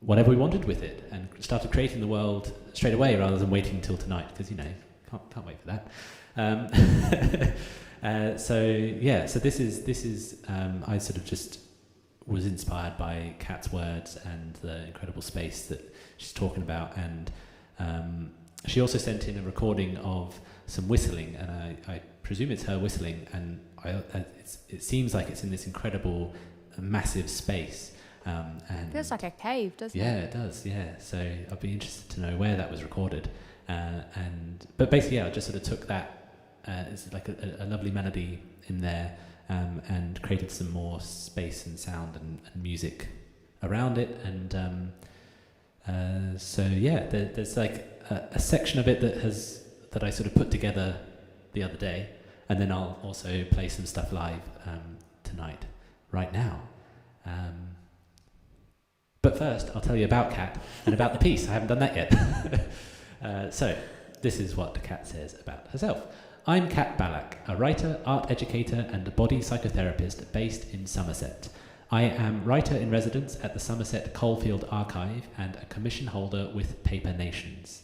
whatever we wanted with it, and started creating the world straight away rather than waiting until tonight, because can't wait for that. So this is I sort of just was inspired by Kat's words and the incredible space that she's talking about, and she also sent in a recording of some whistling, and I presume it's her whistling, and it seems like it's in this incredible massive space. And feels like a cave, doesn't it? Yeah, it does. Yeah, so I'd be interested to know where that was recorded. But basically, I just sort of took that. It's like a lovely melody in there, and created some more space and sound and music around it. And there's like a section of it that I sort of put together the other day, and then I'll also play some stuff live tonight, right now. But first, I'll tell you about Kat and about the piece. I haven't done that yet. So, this is what Kat says about herself. I'm Kat Balaq, a writer, art educator, and a body psychotherapist based in Somerset. I am writer-in-residence at the Somerset Coalfield Archive and a commission holder with Paper Nations.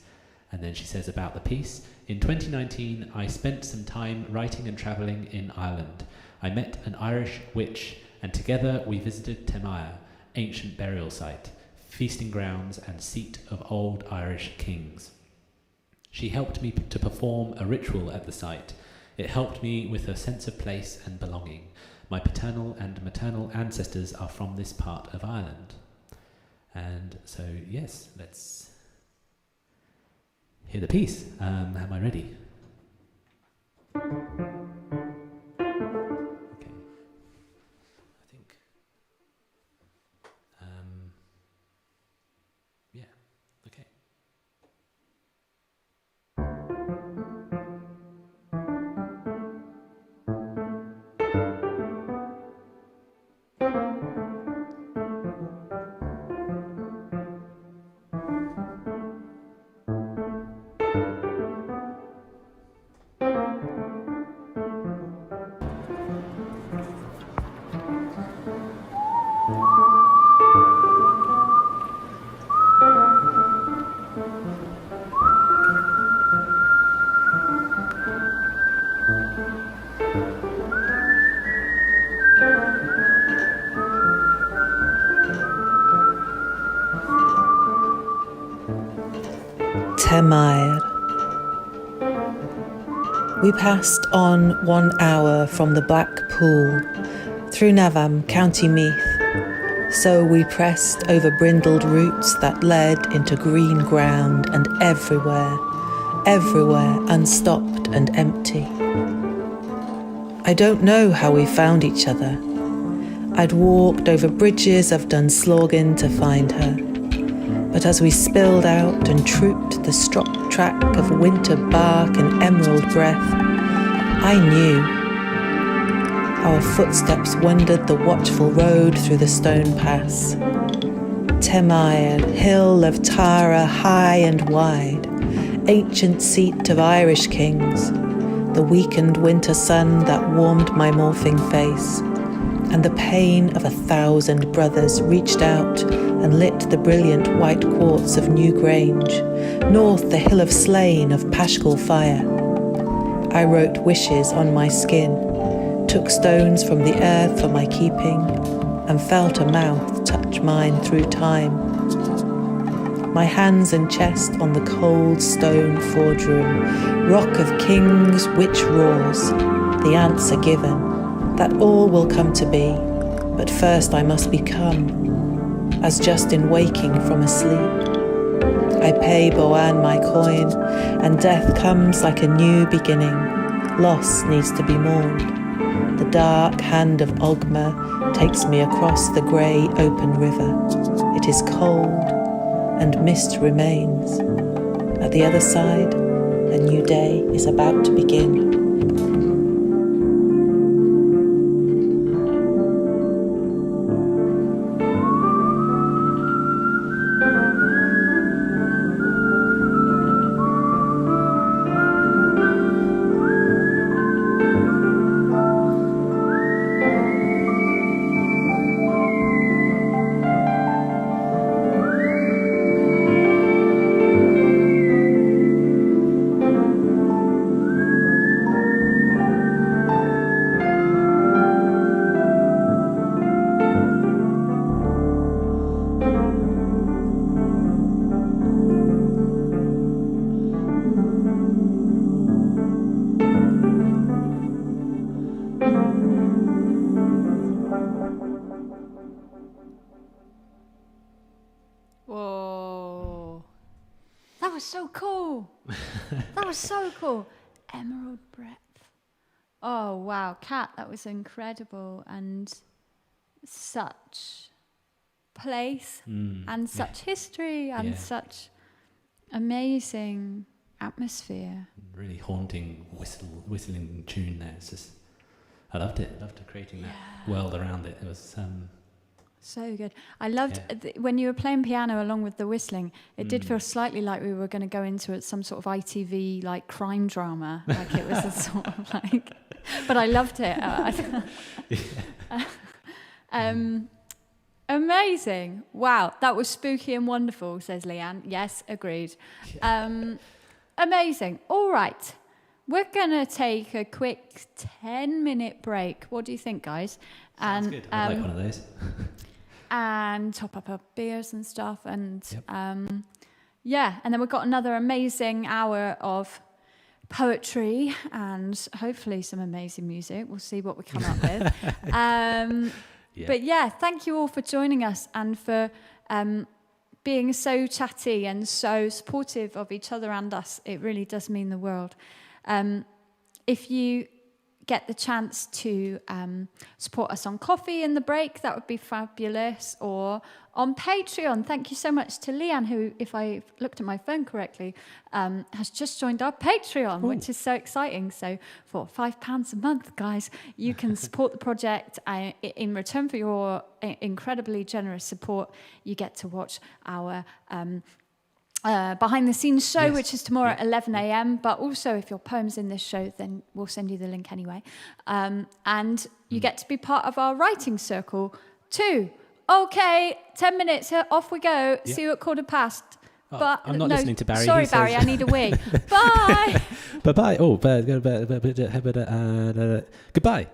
And then she says about the piece, in 2019, I spent some time writing and travelling in Ireland. I met an Irish witch, and together we visited Temair, ancient burial site, feasting grounds and seat of old Irish kings. She helped me to perform a ritual at the site. It helped me with a sense of place and belonging. My paternal and maternal ancestors are from this part of Ireland. And so, yes, let's hear the piece. Am I ready? Okay. I think. Yeah. Okay. Temair. We passed on 1 hour from the Black Pool, through Navam, County Meath. So we pressed over brindled roots that led into green ground, and everywhere, unstopped and empty. I don't know how we found each other. I'd walked over bridges of Dunslogin to find her. But as we spilled out and trooped the strop track of winter bark and emerald breath, I knew. Our footsteps wandered the watchful road through the stone pass. Temair, hill of Tara, high and wide, ancient seat of Irish kings, the weakened winter sun that warmed my morphing face, and the pain of 1,000 brothers reached out and lit the brilliant white quartz of New Grange, north the hill of Slane of Paschal Fyre. I wrote wishes on my skin, took stones from the earth for my keeping, and felt a mouth touch mine through time. My hands and chest on the cold stone forge room, rock of kings, witch roars, the answer given, that all will come to be, but first I must become, as just in waking from a sleep. I pay Boan my coin, and death comes like a new beginning. Loss needs to be mourned. The dark hand of Ogma takes me across the grey open river. It is cold, and mist remains. At the other side, a new day is about to begin. Whoa. That was so cool. That was so cool. Emerald breadth. Oh, wow. Kat, that was incredible. And such place and such history and such amazing atmosphere. Really haunting whistling tune there. It's just, I loved it. I loved creating that world around it. It was so good. I loved when you were playing piano along with the whistling. It did feel slightly like we were going to go into some sort of ITV like crime drama. Like it was a sort of like, but I loved it. Amazing. Wow, that was spooky and wonderful, says Leanne. Yes, agreed. Amazing. All right. We're going to take a quick 10-minute break. What do you think, guys? Sounds good. I like one of those. And top up our beers and stuff. And and then we've got another amazing hour of poetry and hopefully some amazing music. We'll see what we come up with. But thank you all for joining us and for being so chatty and so supportive of each other and us. It really does mean the world. If you get the chance to support us on Coffee in the break, that would be fabulous, or on Patreon. Thank you so much to Leanne, who, if I looked at my phone correctly, has just joined our Patreon, which is so exciting. So for £5 a month, guys, you can support the project. In return for your incredibly generous support, you get to watch our behind the scenes show, which is tomorrow at 11 a.m. But also, if your poem's in this show, then we'll send you the link anyway. And you get to be part of our writing circle too. Okay, 10 minutes, off we go. See you at 5:15. But I'm not listening to Barry. Sorry, Barry, I need a wee. Bye. Bye-bye. Oh, goodbye.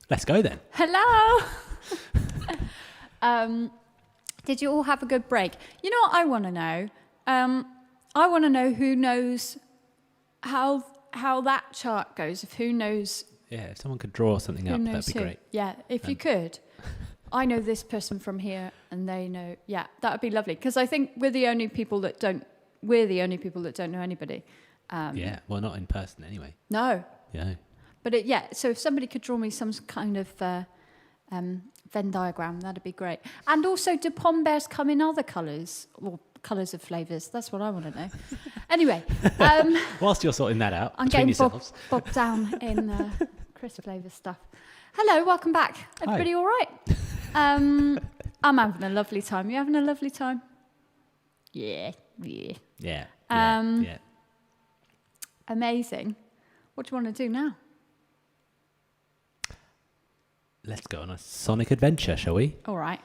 Let's go then. Hello. Did you all have a good break? You know what I want to know? I want to know who knows how that chart goes. If who knows. Yeah, if someone could draw something up, that'd be great. Yeah, if you could. I know this person from here, and they know. Yeah, that would be lovely. Because I think we're the only people that don't know anybody. Yeah, well, not in person anyway. No. Yeah. But so if somebody could draw me some kind of Venn diagram, that'd be great. And also, do pom bears come in other colours or colours of flavours? That's what I want to know. Anyway. Whilst you're sorting that out, I'm getting bogged down in Chris flavour stuff. Hello, welcome back. Everybody all right? I'm having a lovely time. You having a lovely time? Yeah. Yeah. Amazing. What do you want to do now? Let's go on a sonic adventure, shall we? All right.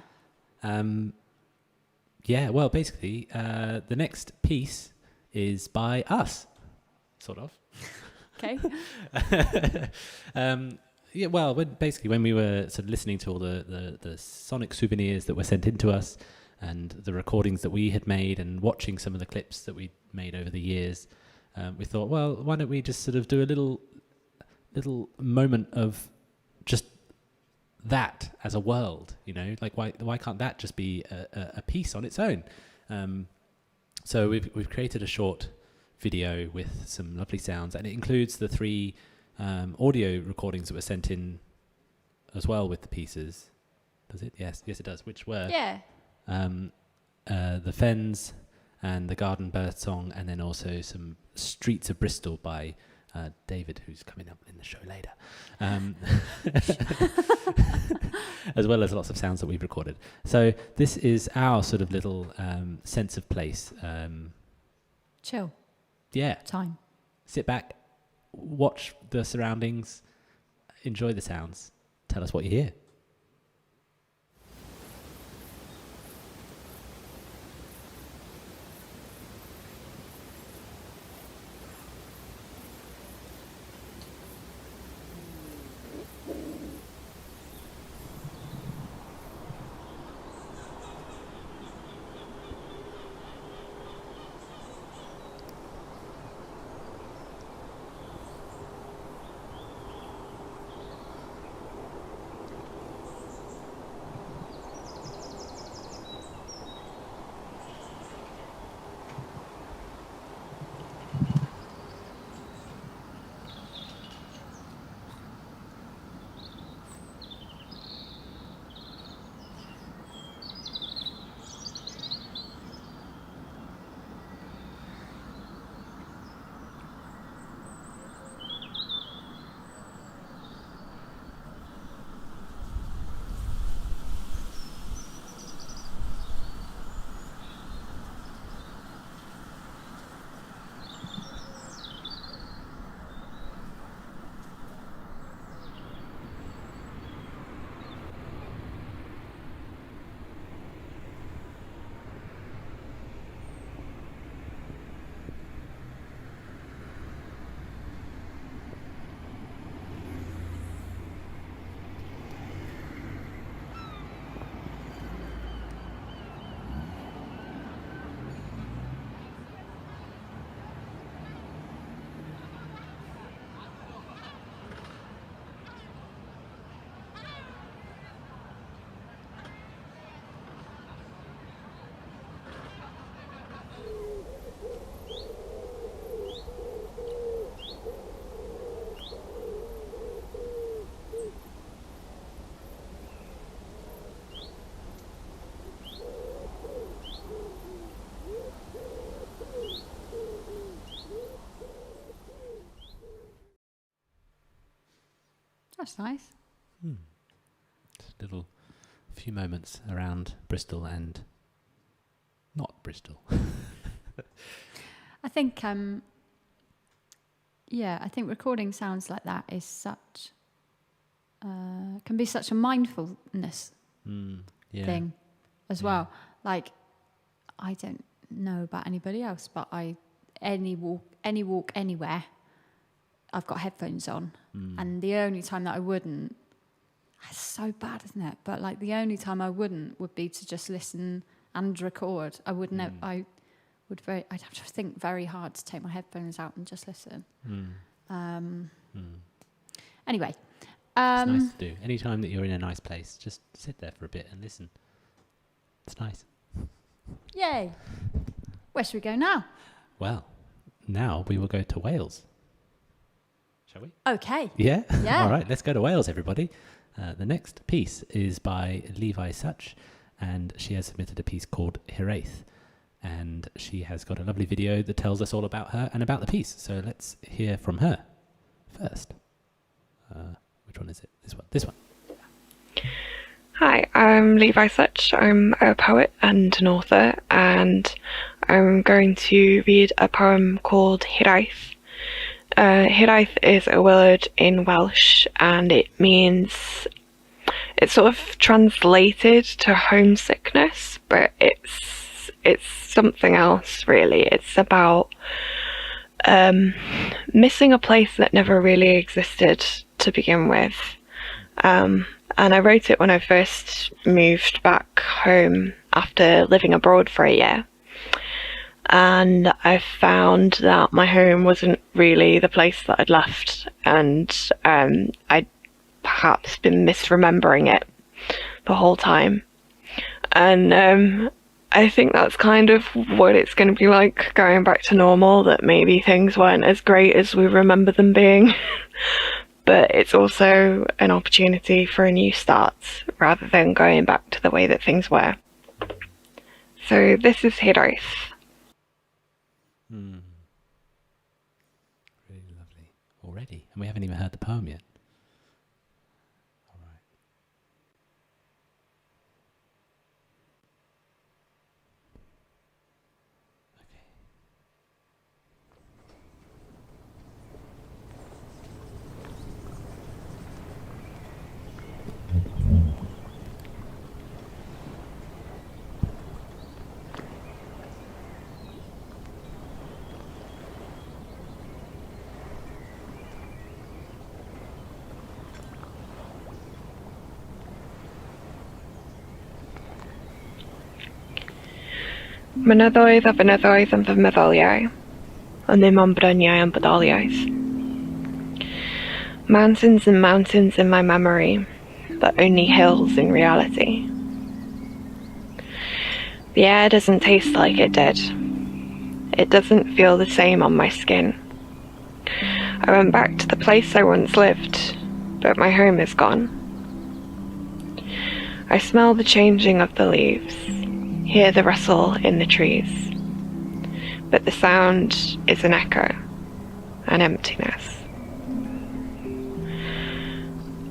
Yeah, well, basically, the next piece is by us, sort of. Okay. Yeah, well, when we were sort of listening to all the sonic souvenirs that were sent in to us and the recordings that we had made and watching some of the clips that we made over the years, we thought, well, why don't we just sort of do a little moment of just that as a world, you know, like why can't that just be a piece on its own? So we've created a short video with some lovely sounds, and it includes the 3 audio recordings that were sent in as well with the pieces. Does it? Yes, it does. Which were the Fens and the Garden Birth Song, and then also some Streets of Bristol by David, who's coming up in the show later, as well as lots of sounds that we've recorded. So this is our sort of little sense of place. Chill. Yeah. Time. Sit back, watch the surroundings, enjoy the sounds. Tell us what you hear. That's nice. Just a little few moments around Bristol and not Bristol. I think, I think recording sounds like that is can be such a mindfulness thing as well. Like, I don't know about anybody else, but any walk anywhere, I've got headphones on, and the only time that I wouldn't It's so bad, isn't it? But like the only time I wouldn't would be to just listen and record. I would never. I'd have to think very hard to take my headphones out and just listen. Anyway, it's nice to do. Anytime that you're in a nice place, just sit there for a bit and listen. It's nice. Yay! Where should we go now? Well, now we will go to Wales. Shall we? Okay. Yeah? Yeah. All right, let's go to Wales, everybody. The next piece is by Levi Such, and she has submitted a piece called Hiraeth, and she has got a lovely video that tells us all about her and about the piece. So let's hear from her first. Which one is it? This one. Hi, I'm Levi Such. I'm a poet and an author, and I'm going to read a poem called Hiraeth. Hiraeth is a word in Welsh, and it means, it's sort of translated to homesickness, but it's something else really. It's about missing a place that never really existed to begin with. And I wrote it when I first moved back home after living abroad for a year. And I found that my home wasn't really the place that I'd left, and I'd perhaps been misremembering it the whole time. And I think that's kind of what it's going to be like going back to normal, that maybe things weren't as great as we remember them being. But it's also an opportunity for a new start, rather than going back to the way that things were. So this is Hiraeth. Really lovely already, and we haven't even heard the poem yet. All right. Okay. Mynyddoedd a fynyddoedd yn fy meddyliau, ond ddim ond bryniau yn bodoliaeth. Mountains and mountains in my memory, but only hills in reality. The air doesn't taste like it did. It doesn't feel the same on my skin. I went back to the place I once lived, but my home is gone. I smell the changing of the leaves, hear the rustle in the trees, but the sound is an echo, an emptiness.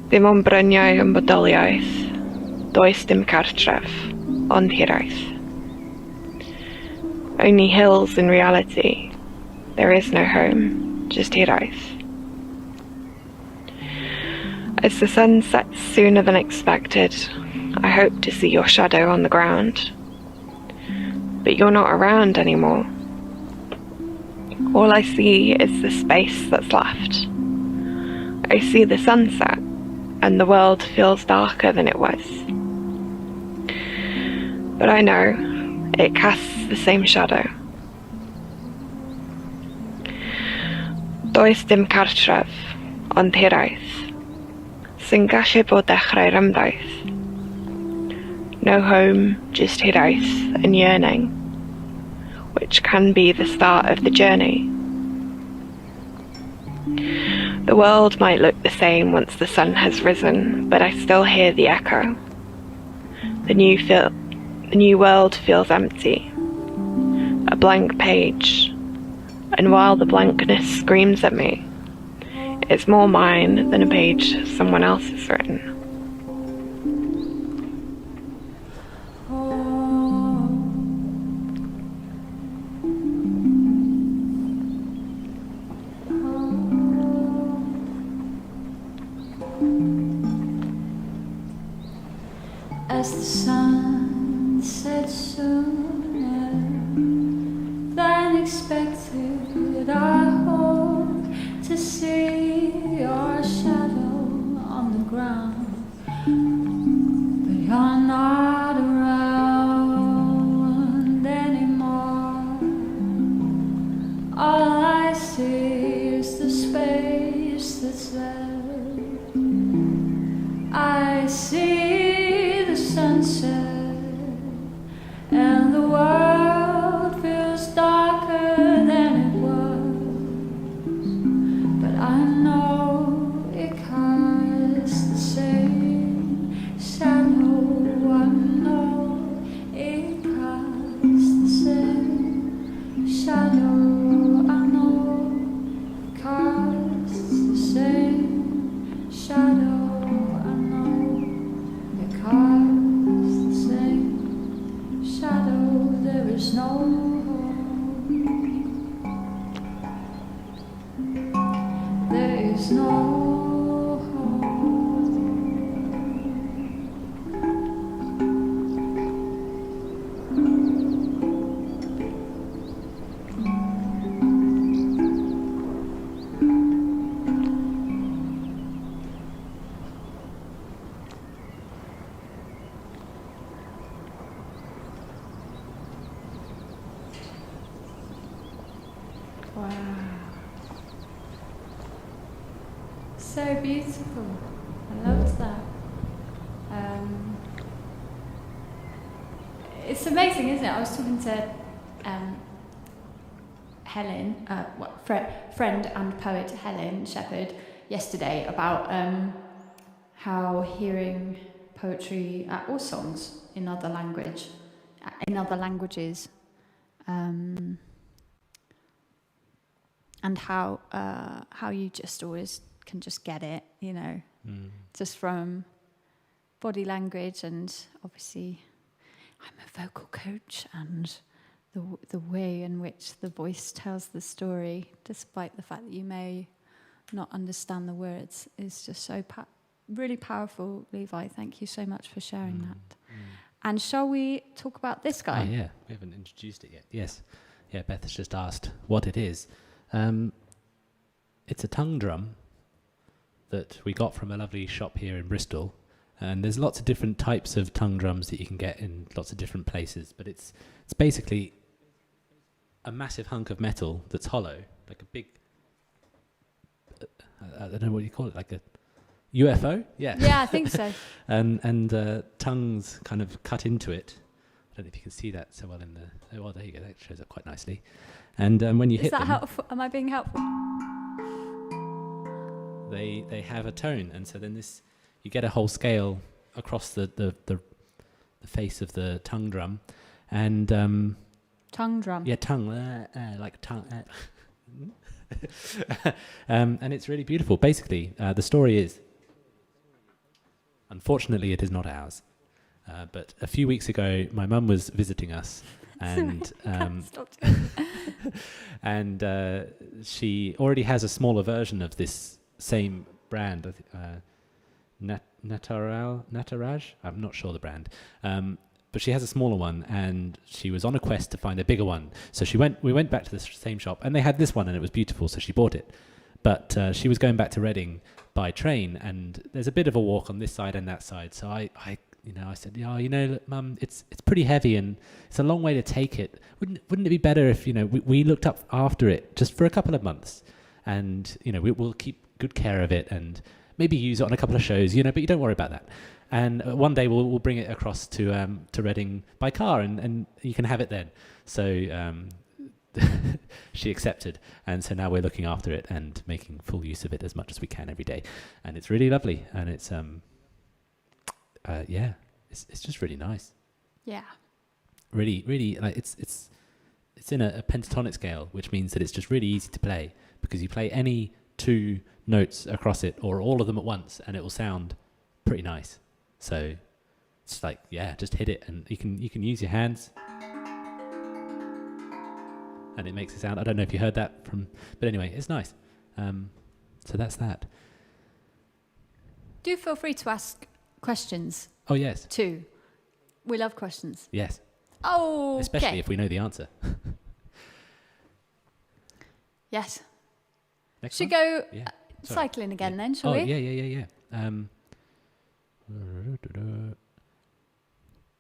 Dim ond bryniau yn bodoliaeth, does dim cartref, ond hiraeth. Only hills in reality, there is no home, just hiraeth. As the sun sets sooner than expected, I hope to see your shadow on the ground. But you're not around anymore. All I see is the space that's left. I see the sunset, and the world feels darker than it was. But I know it casts the same shadow. Does dim cartref, ond hiraeth, sy'n gallu bod dechrau'r ymdaith. No home, just hiraeth and yearning, which can be the start of the journey. The world might look the same once the sun has risen, but I still hear the echo. The new world feels empty, a blank page, and while the blankness screams at me, it's more mine than a page someone else has written. As the sun sets sooner than expected, I hope to see your shadow on the ground. I see the sunset and the world feels darker than it was, but I know it casts the same shadow. I know it casts the same shadow. I know it casts the same shadow. I know it casts the same shadow. There is no hope. There is no hope. Wow. So beautiful. I loved that. It's amazing, isn't it? I was talking to Helen, friend and poet Helen Shepherd, yesterday about how hearing poetry or songs in other languages, and how you just always can just get it, you know, just from body language. And obviously I'm a vocal coach, and the way in which the voice tells the story, despite the fact that you may not understand the words, is just so really powerful. Levi, thank you so much for sharing that. And shall we talk about this guy? Oh, yeah, we haven't introduced it yet. Yes. Yeah, Beth has just asked what it is. It's a tongue drum that we got from a lovely shop here in Bristol. And there's lots of different types of tongue drums that you can get in lots of different places. But it's basically a massive hunk of metal that's hollow, like a big, I don't know what you call it, like a UFO? Yeah. Yeah, I think so. and tongues kind of cut into it. I don't know if you can see that so well in the... Oh, well, there you go. That shows up quite nicely. And when you hit them... Is that helpful? Am I being helpful? They have a tone. And so then you get a whole scale across the face of the tongue drum. And... tongue drum. Yeah, tongue. Like tongue. And it's really beautiful. Basically, the story is... Unfortunately, it is not ours. But a few weeks ago, my mum was visiting us, and and she already has a smaller version of this same brand, Nataraj. I'm not sure the brand, but she has a smaller one, and she was on a quest to find a bigger one. So we went back to the same shop, and they had this one, and it was beautiful, so she bought it. But she was going back to Reading by train, and there's a bit of a walk on this side and that side. So I said, Mum, it's pretty heavy and it's a long way to take it. Wouldn't it be better if, we looked up after it just for a couple of months, and, we'll keep good care of it and maybe use it on a couple of shows, but you don't worry about that. And one day we'll bring it across to Reading by car, and you can have it then. So she accepted, and so now we're looking after it and making full use of it as much as we can every day. And it's really lovely, and it's it's just really nice. Yeah. Really, really, like it's in a pentatonic scale, which means that it's just really easy to play, because you play any two notes across it or all of them at once, and it will sound pretty nice. So it's like, just hit it, and you can use your hands, and it makes a sound. I don't know if you heard that but anyway, it's nice. So that's that. Do feel free to ask questions. Oh, yes. Too. We love questions. Yes. Oh, especially if we know the answer. Yes. Next Should one? go cycling again then, shall we? Yeah.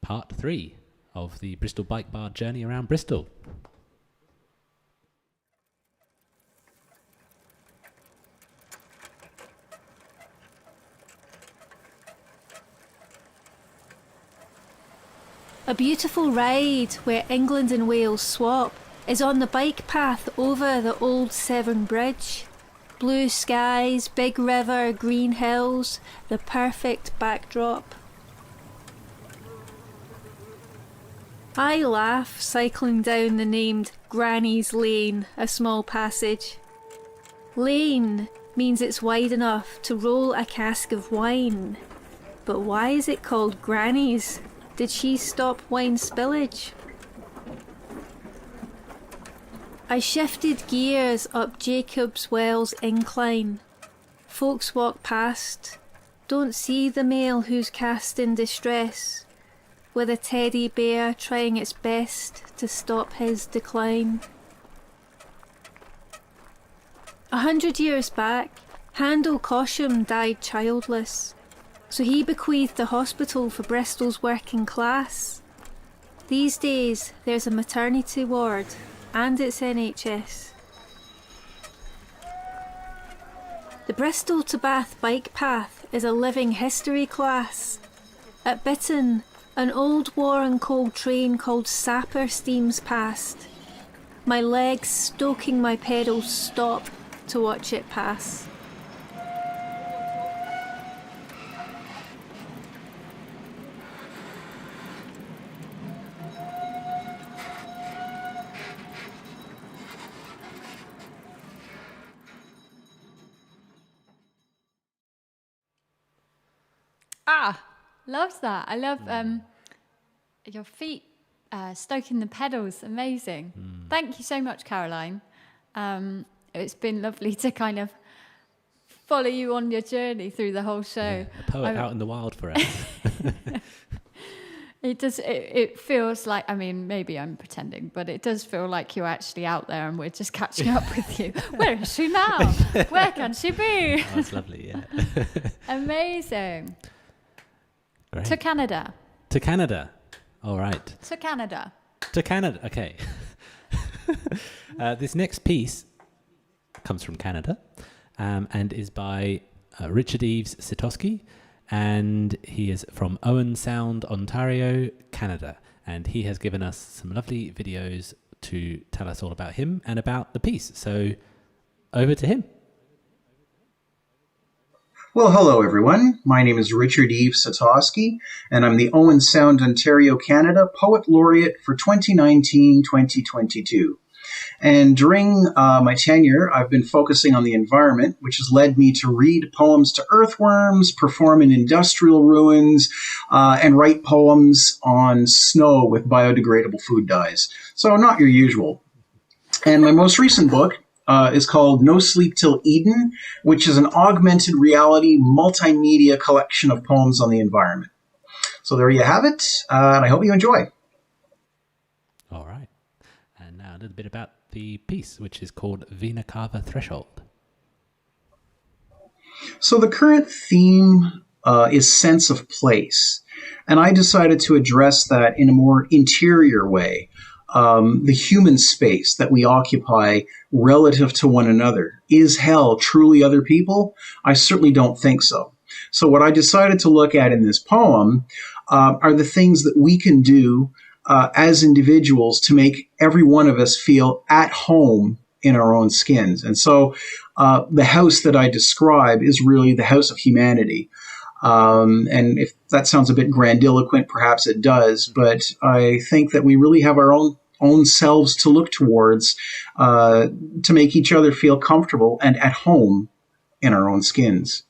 Part 3 of the Bristol Bike Bar journey around Bristol. A beautiful ride where England and Wales swap is on the bike path over the old Severn Bridge. Blue skies, big river, green hills, the perfect backdrop. I laugh cycling down the named Granny's Lane, a small passage. Lane means it's wide enough to roll a cask of wine. But why is it called Granny's? Did she stop wine spillage? I shifted gears up Jacob's Wells incline. Folks walk past, don't see the male who's cast in distress, with a teddy bear trying its best to stop his decline. 100 years back, Handel Cosham died childless, so he bequeathed a hospital for Bristol's working class. These days, there's a maternity ward, and it's NHS. The Bristol to Bath bike path is a living history class. At Bitton, an old war and coal train called Sapper steams past. My legs stoking my pedals stop to watch it pass. Loves that. I love your feet stoking the pedals. Amazing. Thank you so much, Caroline. It's been lovely to kind of follow you on your journey through the whole show. Yeah, a poet out in the wild for us. It does. It feels like, I mean, maybe I'm pretending, but it does feel like you're actually out there and we're just catching up with you. Where is she now? Where can she be? Oh, that's lovely, yeah. Amazing. Great. To Canada. To Canada. All right. To Canada. To Canada. Okay. This next piece comes from Canada and is by Richard-Yves Sitoski, and he is from Owen Sound, Ontario, Canada, and he has given us some lovely videos to tell us all about him and about the piece. So over to him. Well, hello everyone. My name is Richard-Yves Sitoski, and I'm the Owen Sound, Ontario, Canada Poet Laureate for 2019-2022. And during my tenure, I've been focusing on the environment, which has led me to read poems to earthworms, perform in industrial ruins, and write poems on snow with biodegradable food dyes. So not your usual. And my most recent book is called No Sleep Till Eden, which is an augmented reality multimedia collection of poems on the environment. So there you have it, and I hope you enjoy. All right. And now a little bit about the piece, which is called Vena Cava Threshold. So the current theme is sense of place, and I decided to address that in a more interior way. The human space that we occupy relative to one another. Is hell truly other people? I certainly don't think so. So what I decided to look at in this poem are the things that we can do as individuals to make every one of us feel at home in our own skins. And so the house that I describe is really the house of humanity. And if that sounds a bit grandiloquent, perhaps it does, but I think that we really have our own selves to look towards to make each other feel comfortable and at home in our own skins.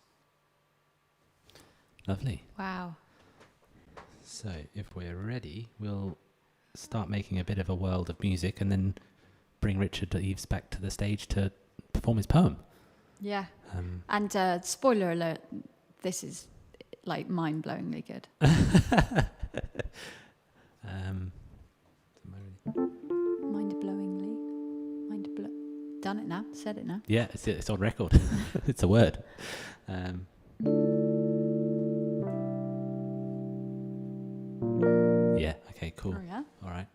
Lovely. Wow. So if we're ready, we'll start making a bit of a world of music and then bring Richard-Yves back to the stage to perform his poem. Yeah. And spoiler alert, this is like mind-blowingly good. Done it now. Said it now. Yeah, it's on record. It's a word. Yeah. Okay. Cool. Oh, yeah. All right.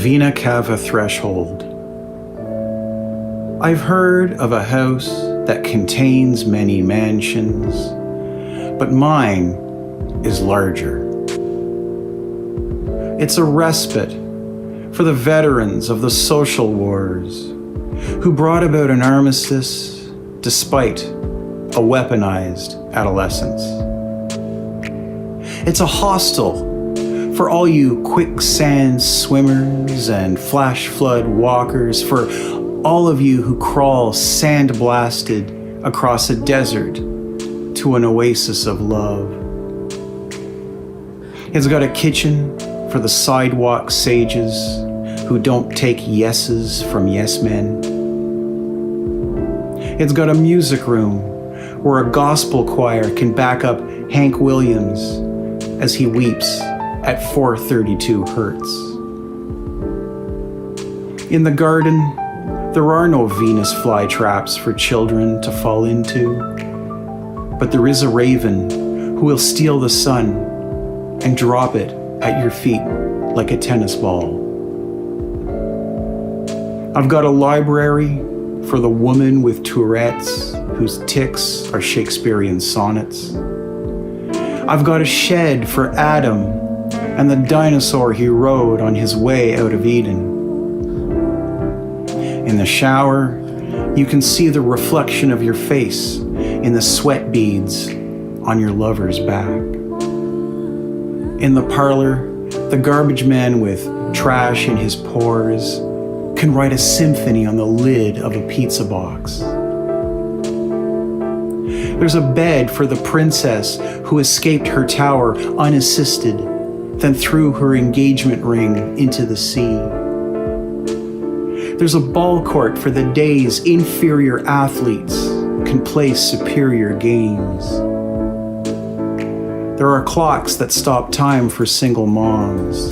Vena Cava threshold. I've heard of a house that contains many mansions, but mine is larger. It's a respite for the veterans of the social wars who brought about an armistice despite a weaponized adolescence. It's a hostel for all you quicksand swimmers and flash flood walkers, for all of you who crawl sand-blasted across a desert to an oasis of love. It's got a kitchen for the sidewalk sages who don't take yeses from yes men. It's got a music room where a gospel choir can back up Hank Williams as he weeps at 432 hertz. In the garden, there are no Venus flytraps for children to fall into, but there is a raven who will steal the sun and drop it at your feet like a tennis ball. I've got a library for the woman with Tourette's whose tics are Shakespearean sonnets. I've got a shed for Adam and the dinosaur he rode on his way out of Eden. In the shower, you can see the reflection of your face in the sweat beads on your lover's back. In the parlor, the garbage man with trash in his pores can write a symphony on the lid of a pizza box. There's a bed for the princess who escaped her tower unassisted, then threw her engagement ring into the sea. There's a ball court for the days inferior athletes can play superior games. There are clocks that stop time for single moms.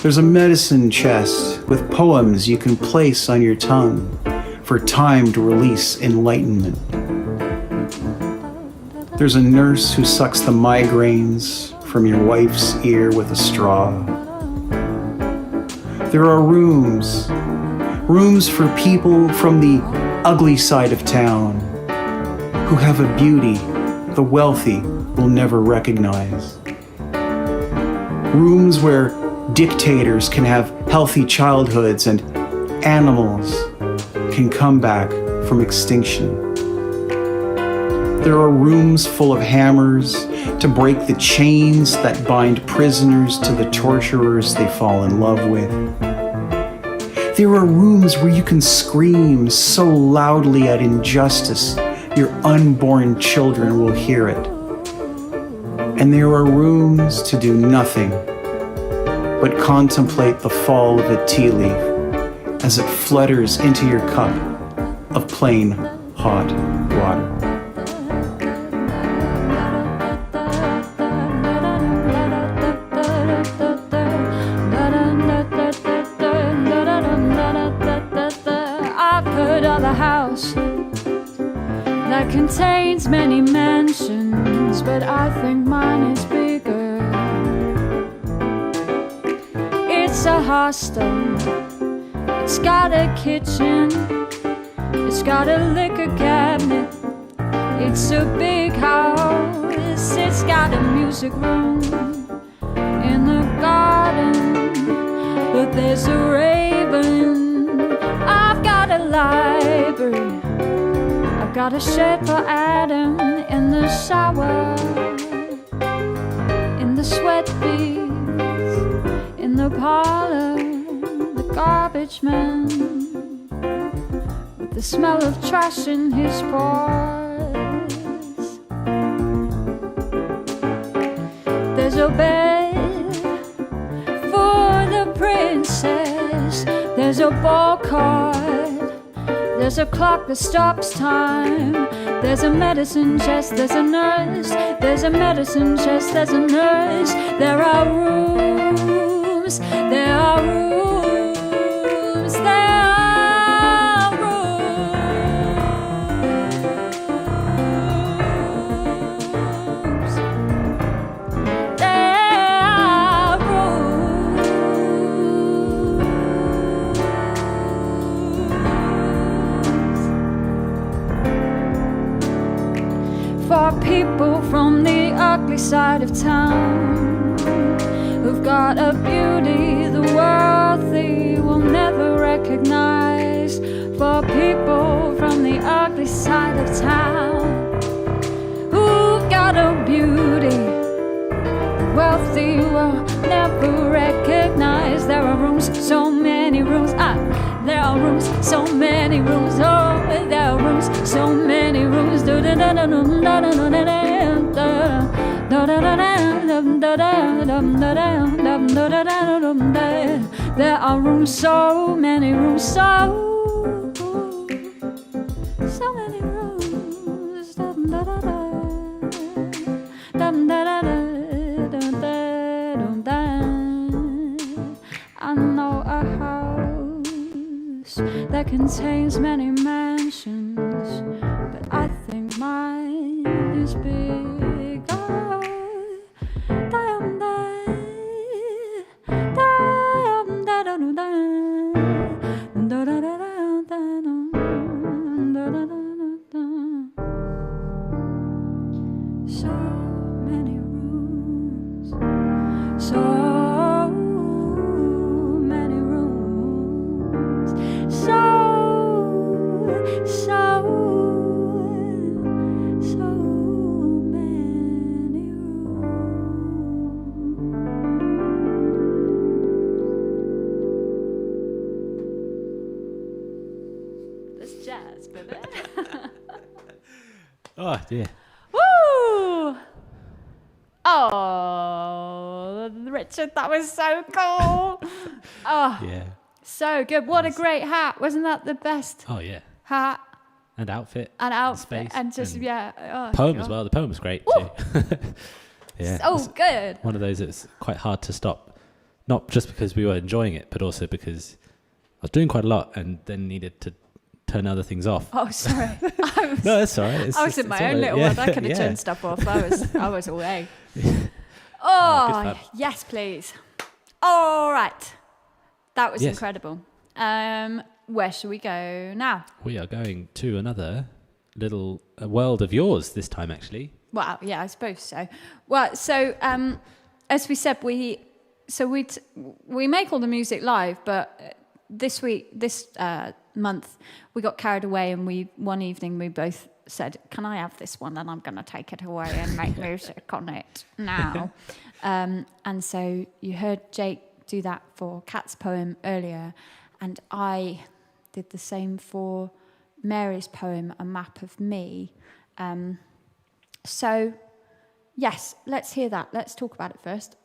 There's a medicine chest with poems you can place on your tongue for timed release enlightenment. There's a nurse who sucks the migraines from your wife's ear with a straw. There are rooms for people from the ugly side of town who have a beauty the wealthy will never recognize. Rooms where dictators can have healthy childhoods and animals can come back from extinction. There are rooms full of hammers to break the chains that bind prisoners to the torturers they fall in love with. There are rooms where you can scream so loudly at injustice your unborn children will hear it. And there are rooms to do nothing but contemplate the fall of a tea leaf as it flutters into your cup of plain hot water. I've heard of a house that contains many mansions, but I think mine is bigger. It's a hostel, it's got a kitchen, it's got a liquor cabinet, it's a big house, it's got a music room in the garden, but there's a raven. I've got a library, I've got a shed for Adam in the shower, in the sweat beads, in the parlor, the garbage man with the smell of trash in his pores. There's a bed for the princess, there's a ball card, there's a clock that stops time, there's a medicine chest, there's a nurse, there's a medicine chest, there's a nurse. There are rooms, there are rooms, there are rooms, there are rooms. for people from the ugly side of town who've got a beauty the wealthy will never recognize. For people from the ugly side of town who've got a beauty wealthy will never recognize. There are rooms, so many rooms. There are rooms, so many rooms. Oh, there are rooms, so many rooms. There are rooms, so many rooms, so many rooms. I know a house that contains many mansions, but I think mine is bigger. So many rooms, so many rooms, so many rooms. That's jazz, baby. Oh dear. Woo! Oh, Richard, that was so cool. Oh, Yeah. so good. What a great hat. Wasn't that the best Oh yeah. hat And outfit. and outfit? space And just, and yeah. Oh, Poem God. as well. The poem was great too. Yeah. So It's good. one of those that's quite hard to stop. Not just because we were enjoying it, but also because I was doing quite a lot and then needed to turn other things off. Oh, sorry. No, that's all right. I was in my own little world. I could have turned stuff off. I was away. good Oh, fun. yes, please. All right. That was Yes. incredible. Where shall we go now? We are going to another little world of yours this time, actually. Well, yeah, I suppose so. Well, so as we said, we make all the music live, but this month we got carried away, and one evening we both said, "Can I have this one?" And I'm going to take it away and make music on it now. And so you heard Jake do that for Kat's poem earlier, and I did the same for Mary's poem, A Map of Me. So, yes, let's hear that. Let's talk about it first.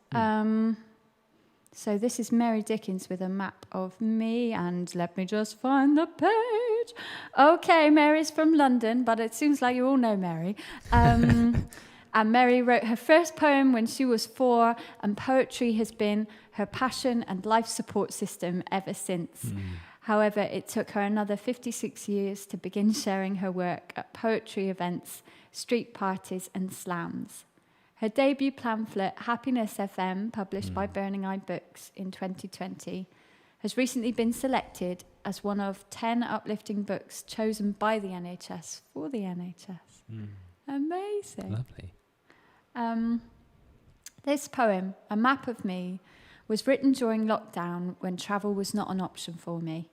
So this is Mary Dickins with A Map of Me, and let me just find the page. Okay, Mary's from London, but it seems like you all know Mary. And Mary wrote her first poem when she was 4, and poetry has been her passion and life support system ever since. However, it took her another 56 years to begin sharing her work at poetry events, street parties, and slams. Her debut pamphlet, Happiness FM, published by Burning Eye Books in 2020, has recently been selected as one of 10 uplifting books chosen by the NHS for the NHS. Amazing. Lovely. This poem, A Map of Me, was written during lockdown when travel was not an option for me.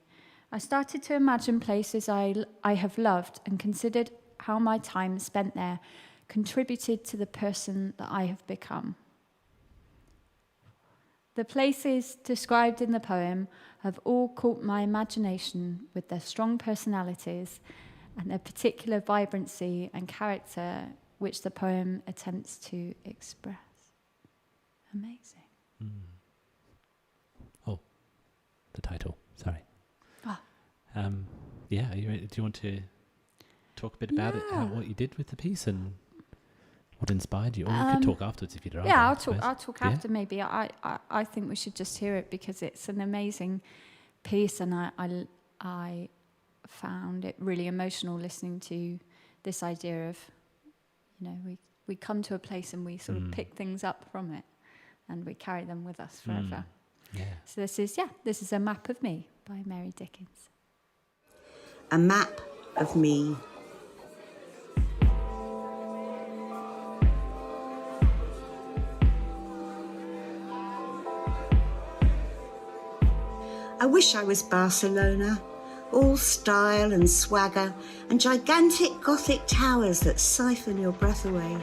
I started to imagine places I have loved and considered how my time spent there contributed to the person that I have become. The places described in the poem have all caught my imagination with their strong personalities and their particular vibrancy and character which the poem attempts to express. Amazing. Oh, the title. Sorry. Ah. Yeah, are you ready? Do you want to talk a bit about it, what you did with the piece and what inspired you? Or you could talk afterwards if you'd rather. Yeah, I I'll suppose. talk Yeah? after maybe. I think we should just hear it because it's an amazing piece, and I found it really emotional listening to this idea of, you know, we come to a place and we sort of pick things up from it and we carry them with us forever. Yeah. So this is A Map of Me by Mary Dickins. A map of me. I wish I was Barcelona, all style and swagger and gigantic Gothic towers that siphon your breath away,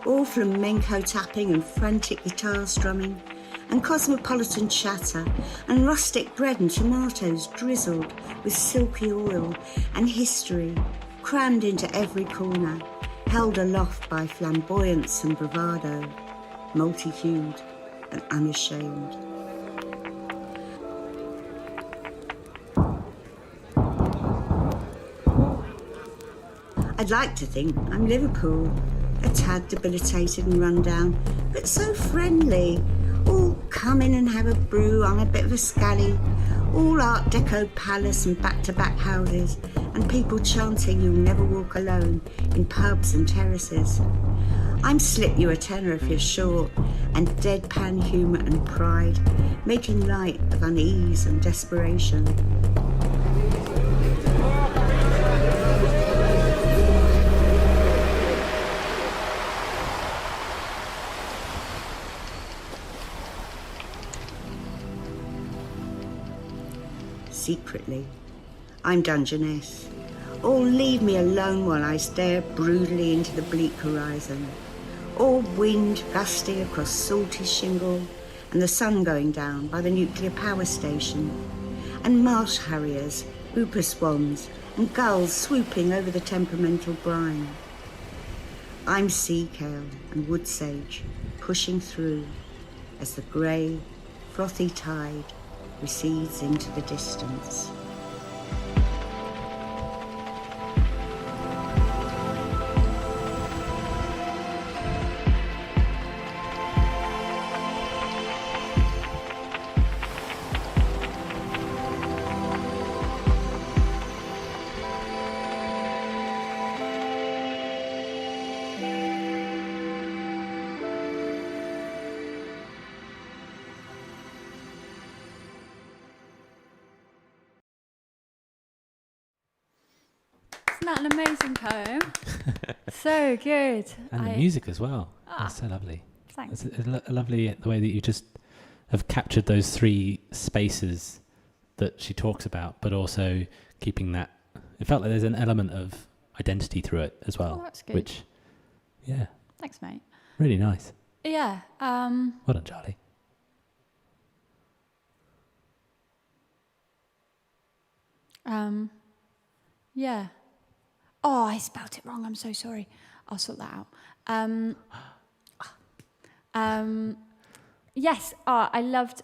all flamenco tapping and frantic guitar strumming, and cosmopolitan chatter and rustic bread and tomatoes drizzled with silky oil, and history crammed into every corner, held aloft by flamboyance and bravado, multi-hued and unashamed. I'd like to think I'm Liverpool, a tad debilitated and run down, but so friendly. All come in and have a brew on a bit of a scally, all Art Deco palace and back-to-back houses, and people chanting you'll never walk alone in pubs and terraces. I'm slip you a tenner if you're short, and deadpan humour and pride, making light of unease and desperation. Secretly, I'm Dungeness. Oh, leave me alone while I stare broodily into the bleak horizon. All wind gusty across salty shingle, and the sun going down by the nuclear power station, and marsh harriers, whooper swans, and gulls swooping over the temperamental brine. I'm sea kale and wood sage, pushing through as the grey, frothy tide recedes into the distance. Isn't that an amazing poem? So good. And the music as well. It's so lovely. Thanks. It's lovely the way that you just have captured those three spaces that she talks about, but also keeping that. It felt like there's an element of identity through it as well. Oh, that's good. Which, yeah. Thanks, mate. Really nice. Yeah. Well done, Charlie. Yeah. Oh, I spelt it wrong. I'm so sorry. I'll sort that out. Yes. Oh, I loved.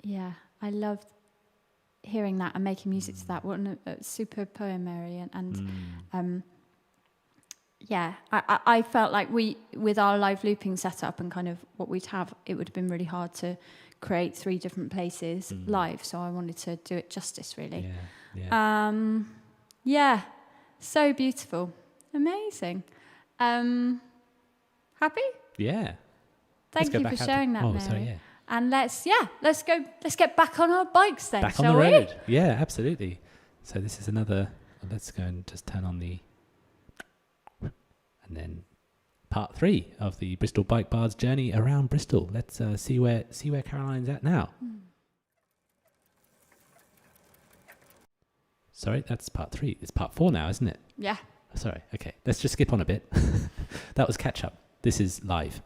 Yeah, I loved hearing that and making music to that. What a super poem, Mary. And yeah, I felt like with our live looping setup and kind of what we'd have, it would have been really hard to create 3 different places live. So I wanted to do it justice, really. Yeah. Yeah, so beautiful. Amazing. Happy? Yeah. Thank you for sharing that, Mary. Sorry, yeah. And let's get back on our bikes then, back on shall the we? road. Yeah, absolutely. So this is another, let's go and just turn on the, and then part 3 of the Bristol Bike Bard's journey around Bristol. Let's see where Caroline's at now. Sorry, that's part 3. It's part 4 now, isn't it? Yeah. Sorry, okay. Let's just skip on a bit. That was catch up. This is live.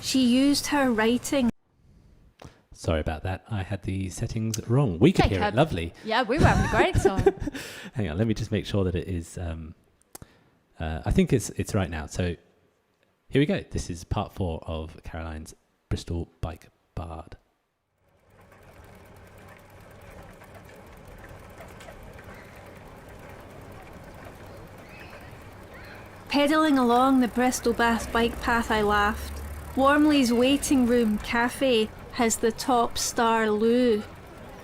She used her writing Sorry about that. I had the settings wrong. We could hear it lovely. Yeah, we were having a great time. Hang on, let me just make sure that it is. I think it's right now. So here we go. This is part 4 of Caroline's Bristol Bike Bard. Pedalling along the Bristol Bath bike path, I laughed. Wormley's waiting room cafe has the top star loo.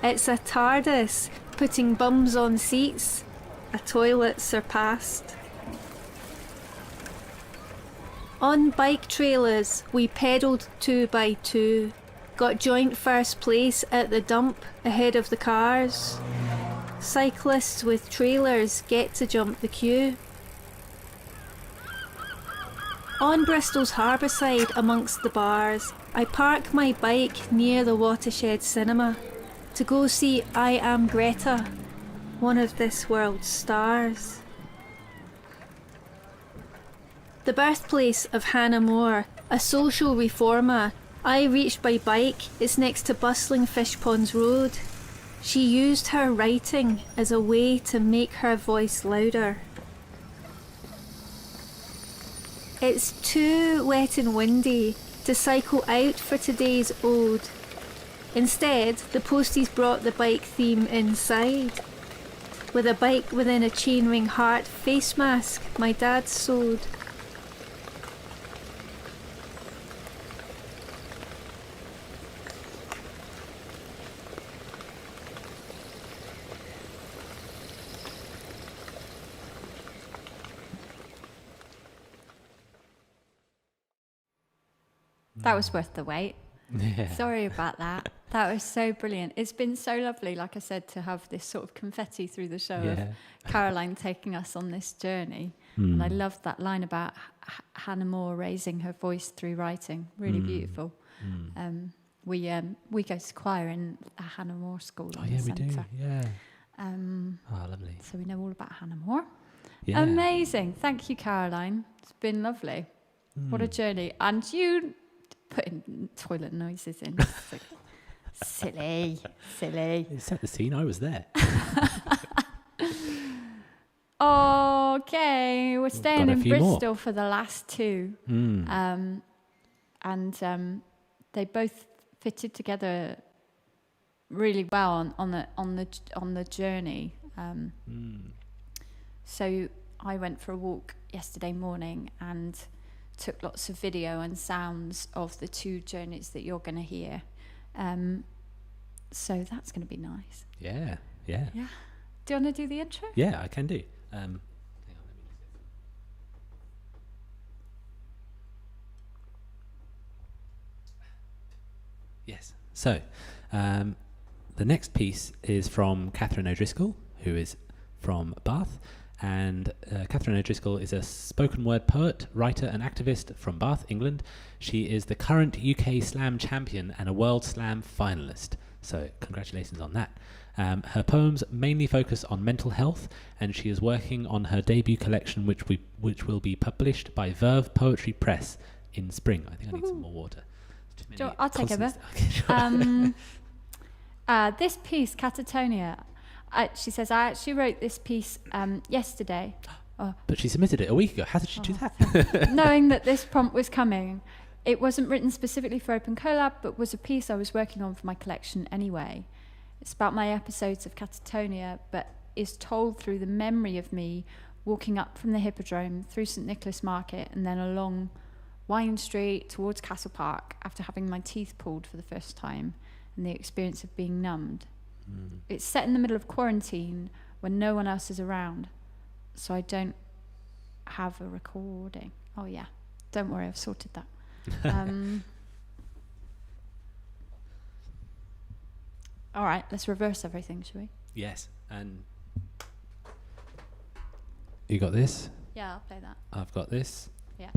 It's a TARDIS putting bums on seats, a toilet surpassed. On bike trailers, we pedalled 2 by 2, got joint first place at the dump ahead of the cars. Cyclists with trailers get to jump the queue. On Bristol's harbour side amongst the bars, I park my bike near the Watershed Cinema to go see I Am Greta, one of this world's stars. The birthplace of Hannah More, a social reformer, I reached by bike. It's next to bustling Fishponds Road. She used her writing as a way to make her voice louder. It's too wet and windy to cycle out for today's ode. Instead, the posties brought the bike theme inside. With a bike within a chainring heart face mask my dad sewed. That was worth the wait. Yeah. Sorry about that. That was so brilliant. It's been so lovely, like I said, to have this sort of confetti through the show of Caroline taking us on this journey. And I loved that line about Hannah More raising her voice through writing. Really beautiful. We go to choir in a Hannah More school. Oh, yeah, we do. Yeah. Oh, lovely. So we know all about Hannah More. Yeah. Amazing. Thank you, Caroline. It's been lovely. What a journey. And you putting toilet noises in. Silly. It set the scene. I was there. Okay, we're staying in Bristol more for the last 2. They both fitted together really well on the journey. So I went for a walk yesterday morning and took lots of video and sounds of the 2 journeys that you're going to hear. So that's going to be nice. Yeah. Do you want to do the intro? Yeah, I can do. Hang on, Yes. So, the next piece is from Kathryn O'Driscoll, who is from Bath. And Kathryn O'Driscoll is a spoken word poet, writer and activist from Bath, England. She is the current UK Slam champion and a World Slam finalist. So congratulations on that. Her poems mainly focus on mental health, and she is working on her debut collection, which will be published by Verve Poetry Press in spring. I think I need some more water. I'll take over. This piece, Catatonia, she says, I actually wrote this piece yesterday. But she submitted it a week ago. How did she do that? Knowing that this prompt was coming. It wasn't written specifically for Open Collab, but was a piece I was working on for my collection anyway. It's about my episodes of Catatonia, but is told through the memory of me walking up from the Hippodrome through St Nicholas Market and then along Wine Street towards Castle Park after having my teeth pulled for the first time and the experience of being numbed. It's set in the middle of quarantine when no one else is around, so I don't have a recording. Oh yeah, don't worry, I've sorted that. All right, let's reverse everything, shall we? Yes, and you got this? Yeah, I'll play that. I've got this. Yeah.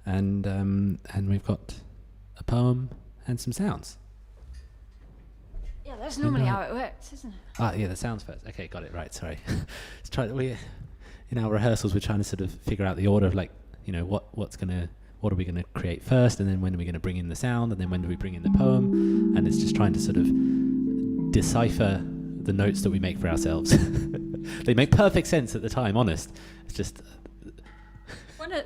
And we've got a poem and some sounds. Yeah, that's normally how it works, isn't it? Yeah, the sounds first. Okay, got it right. Sorry. In our rehearsals, we're trying to sort of figure out the order of, like, you know, what what are we going to create first, and then when are we going to bring in the sound, and then when do we bring in the poem? And it's just trying to sort of decipher the notes that we make for ourselves. They make perfect sense at the time, honest. It's just...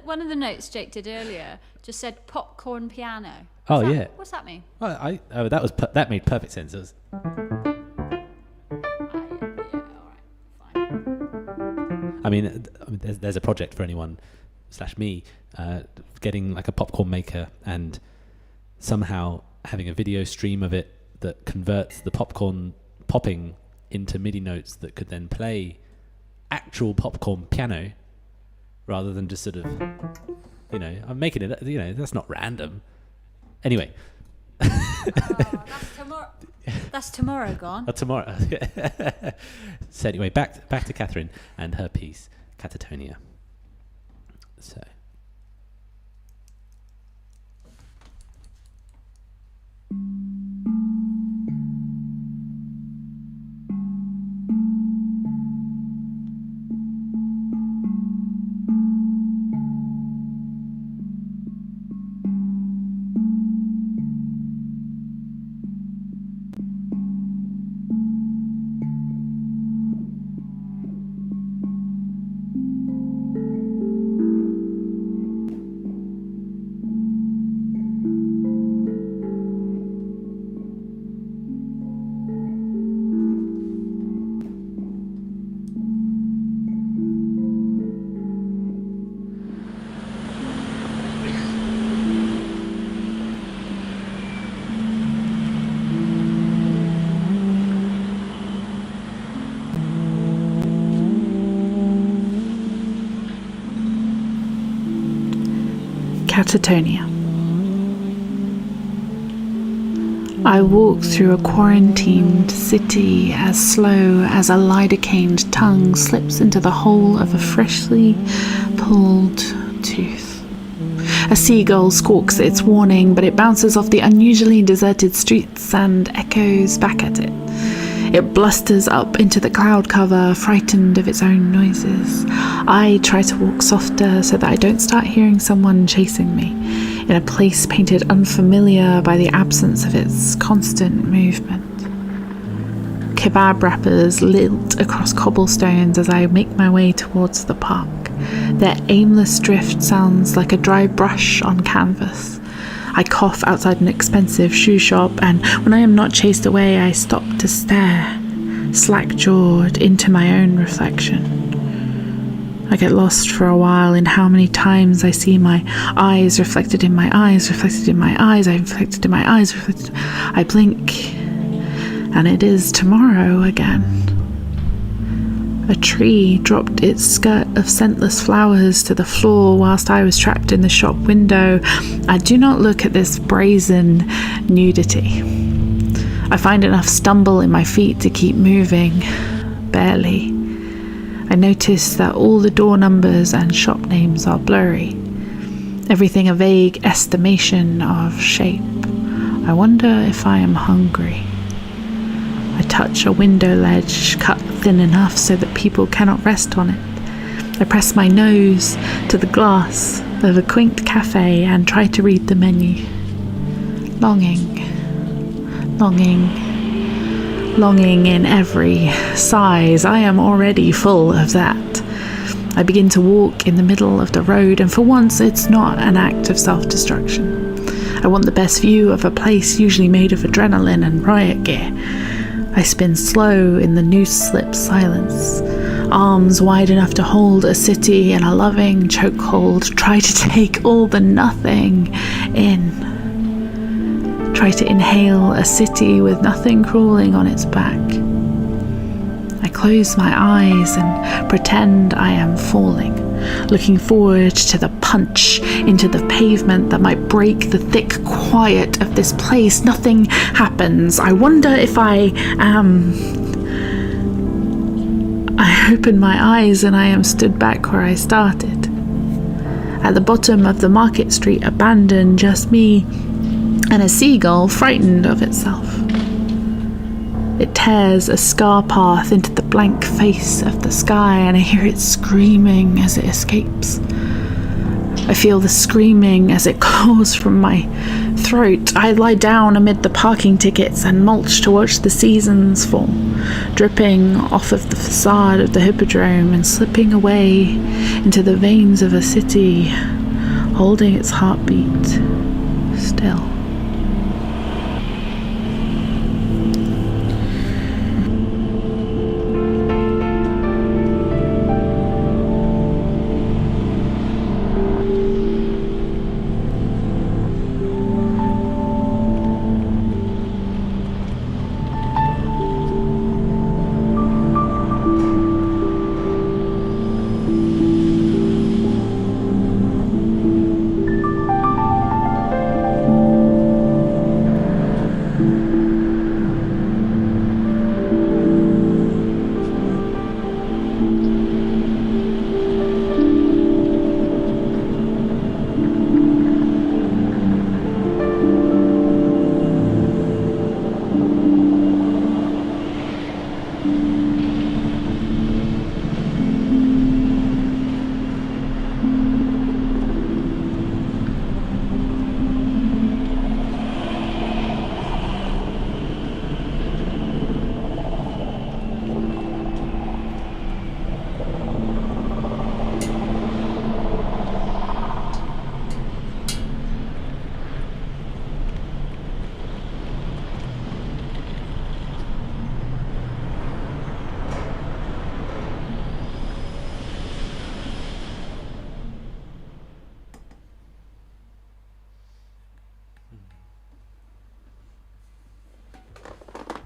One of the notes Jake did earlier just said popcorn piano. What's that mean? That made perfect sense. It was... I mean, there's a project for anyone / me getting like a popcorn maker and somehow having a video stream of it that converts the popcorn popping into MIDI notes that could then play actual popcorn piano rather than just sort of, I'm making it, that's not random. Anyway. That's tomorrow gone. Tomorrow. So anyway, back to Kathryn and her piece, Catatonia. So. Catatonia. I walk through a quarantined city as slow as a lidocained tongue slips into the hole of a freshly pulled tooth. A seagull squawks its warning, but it bounces off the unusually deserted streets and echoes back at it. It blusters up into the cloud cover, frightened of its own noises. I try to walk softer so that I don't start hearing someone chasing me, in a place painted unfamiliar by the absence of its constant movement. Kebab wrappers lilt across cobblestones as I make my way towards the park. Their aimless drift sounds like a dry brush on canvas. I cough outside an expensive shoe shop, and when I am not chased away, I stop to stare, slack-jawed, into my own reflection. I get lost for a while in how many times I see my eyes reflected in my eyes, reflected in my eyes, I reflected in my eyes, reflected. I blink, and it is tomorrow again. A tree dropped its skirt of scentless flowers to the floor whilst I was trapped in the shop window. I do not look at this brazen nudity. I find enough stumble in my feet to keep moving, barely. I notice that all the door numbers and shop names are blurry, everything a vague estimation of shape. I wonder if I am hungry. I touch a window ledge cut thin enough so that people cannot rest on it. I press my nose to the glass of a quaint cafe and try to read the menu. Longing, longing, longing in every size. I am already full of that. I begin to walk in the middle of the road, and for once it's not an act of self-destruction. I want the best view of a place usually made of adrenaline and riot gear. I spin slow in the noose-slip silence, arms wide enough to hold a city in a loving chokehold. Try to take all the nothing in. Try to inhale a city with nothing crawling on its back. I close my eyes and pretend I am falling, looking forward to the punch into the pavement that might break the thick quiet of this place. Nothing happens. I wonder if I am... I open my eyes and I am stood back where I started. At the bottom of the market street, abandoned, just me and a seagull frightened of itself. It tears a scar path into the blank face of the sky, and I hear it screaming as it escapes. I feel the screaming as it calls from my throat. I lie down amid the parking tickets and mulch to watch the seasons fall, dripping off of the facade of the hippodrome and slipping away into the veins of a city, holding its heartbeat still.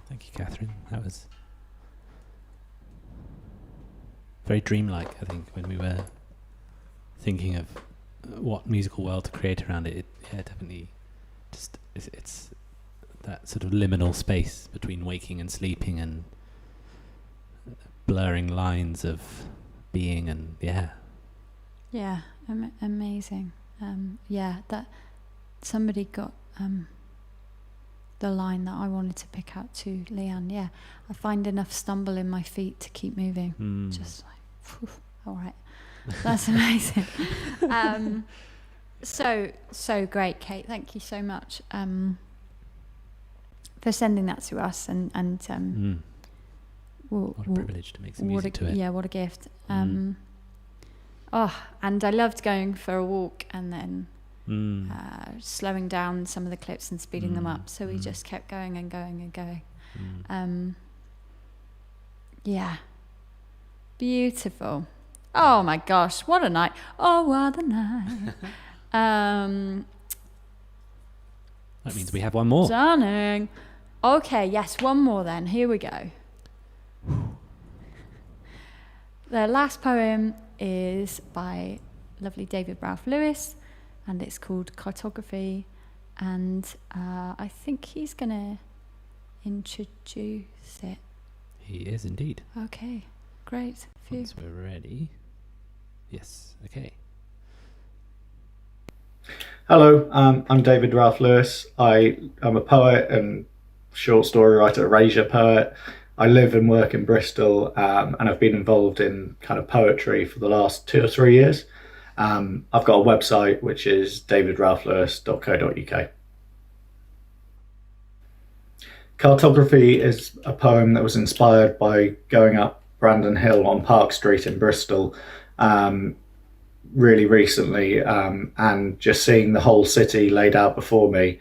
Thank you, Kathryn. That was very dreamlike, I think, when we were thinking of what musical world to create around it. Definitely just it's that sort of liminal space between waking and sleeping and blurring lines of being and amazing. That somebody got the line that I wanted to pick out to Leanne. I find enough stumble in my feet to keep moving. Just like, phew, all right. That's amazing. So great, Kate. Thank you so much for sending that to us. And what a privilege to make some music to it. Yeah, what a gift. And I loved going for a walk and then slowing down some of the clips and speeding them up. So we just kept going and going and going. Beautiful. Oh my gosh, what a night. Oh, what a night. That means we have one more. Stunning. Okay, yes, one more then. Here we go. The last poem is by lovely David Ralph Lewis, and it's called Cartography. And I think he's going to introduce it. He is indeed. Okay, great. Once we're ready. Yes, okay. Hello, I'm David Ralph Lewis. I'm a poet and short story writer, erasure poet. I live and work in Bristol, and I've been involved in kind of poetry for the last 2 or 3 years. I've got a website which is davidralphlewis.co.uk. Cartography is a poem that was inspired by going up Brandon Hill on Park Street in Bristol really recently, and just seeing the whole city laid out before me,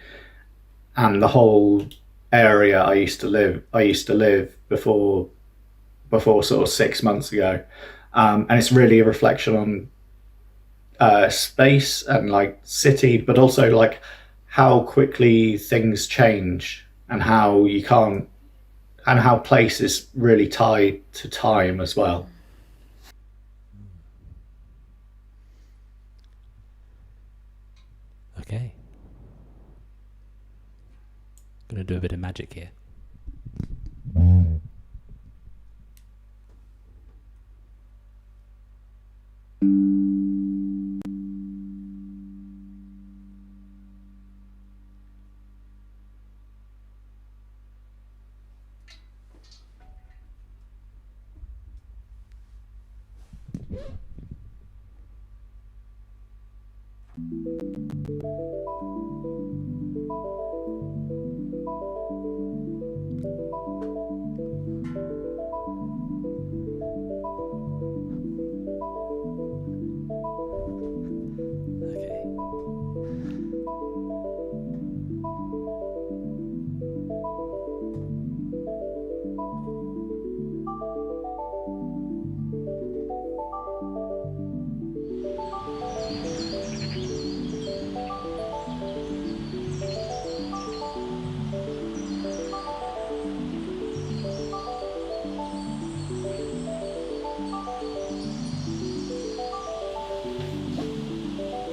and the whole area I used to live before sort of 6 months ago, and it's really a reflection on space and like city, but also like how quickly things change and how you can't, and how place is really tied to time as well. Okay. Gonna do a bit of magic here.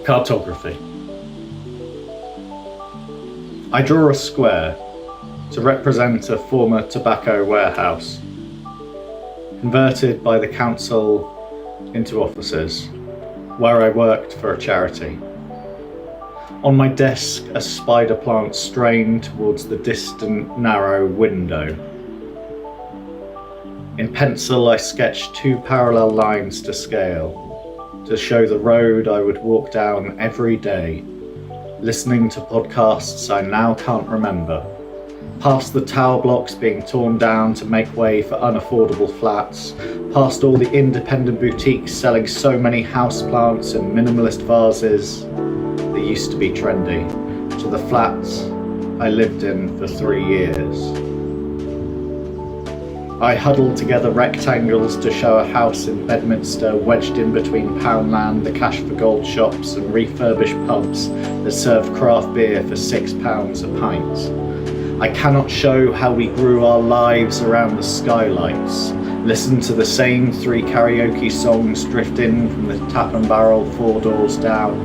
Cartography. I draw a square to represent a former tobacco warehouse, converted by the council into offices, where I worked for a charity. On my desk, a spider plant strained towards the distant, narrow window. In pencil, I sketched 2 parallel lines to scale, to show the road I would walk down every day, listening to podcasts I now can't remember, past the tower blocks being torn down to make way for unaffordable flats, past all the independent boutiques selling so many houseplants and minimalist vases that used to be trendy, to the flats I lived in for 3 years. I huddled together rectangles to show a house in Bedminster wedged in between Poundland, the cash for gold shops and refurbished pubs that serve craft beer for £6 a pint. I cannot show how we grew our lives around the skylights, listened to the same 3 karaoke songs drift in from the tap and barrel 4 doors down,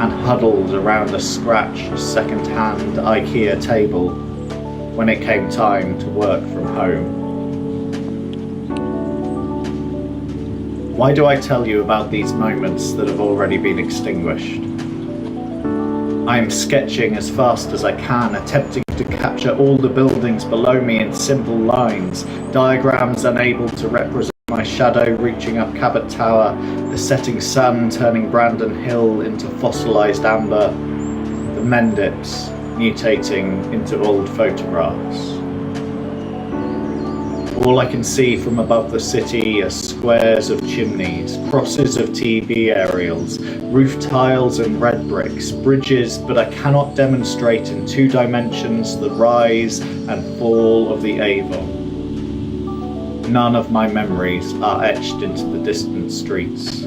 and huddled around a scratched second-hand IKEA table when it came time to work from home. Why do I tell you about these moments that have already been extinguished? I am sketching as fast as I can, attempting to capture all the buildings below me in simple lines, diagrams unable to represent my shadow reaching up Cabot Tower, the setting sun turning Brandon Hill into fossilised amber, the Mendips mutating into old photographs. All I can see from above the city are squares of chimneys, crosses of TV aerials, roof tiles and red bricks, bridges, but I cannot demonstrate in 2 dimensions the rise and fall of the Avon. None of my memories are etched into the distant streets.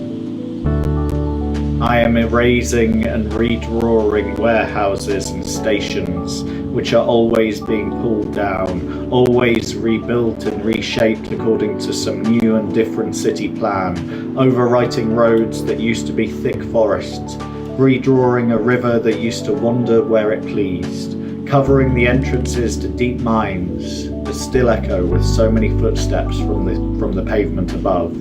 I am erasing and redrawing warehouses and stations, which are always being pulled down, always rebuilt and reshaped according to some new and different city plan, overwriting roads that used to be thick forests, redrawing a river that used to wander where it pleased, covering the entrances to deep mines that still echo with so many footsteps from the pavement above.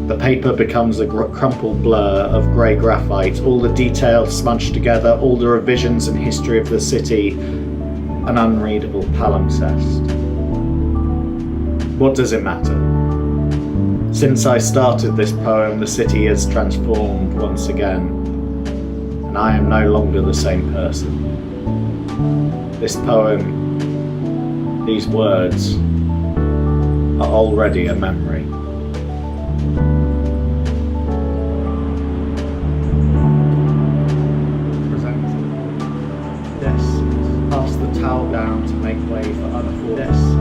The paper becomes a crumpled blur of grey graphite, all the details smudged together, all the revisions and history of the city, an unreadable palimpsest. What does it matter? Since I started this poem, the city has transformed once again, and I am no longer the same person. This poem, these words, are already a memory. Pass the towel down to make way for unaffordable desks.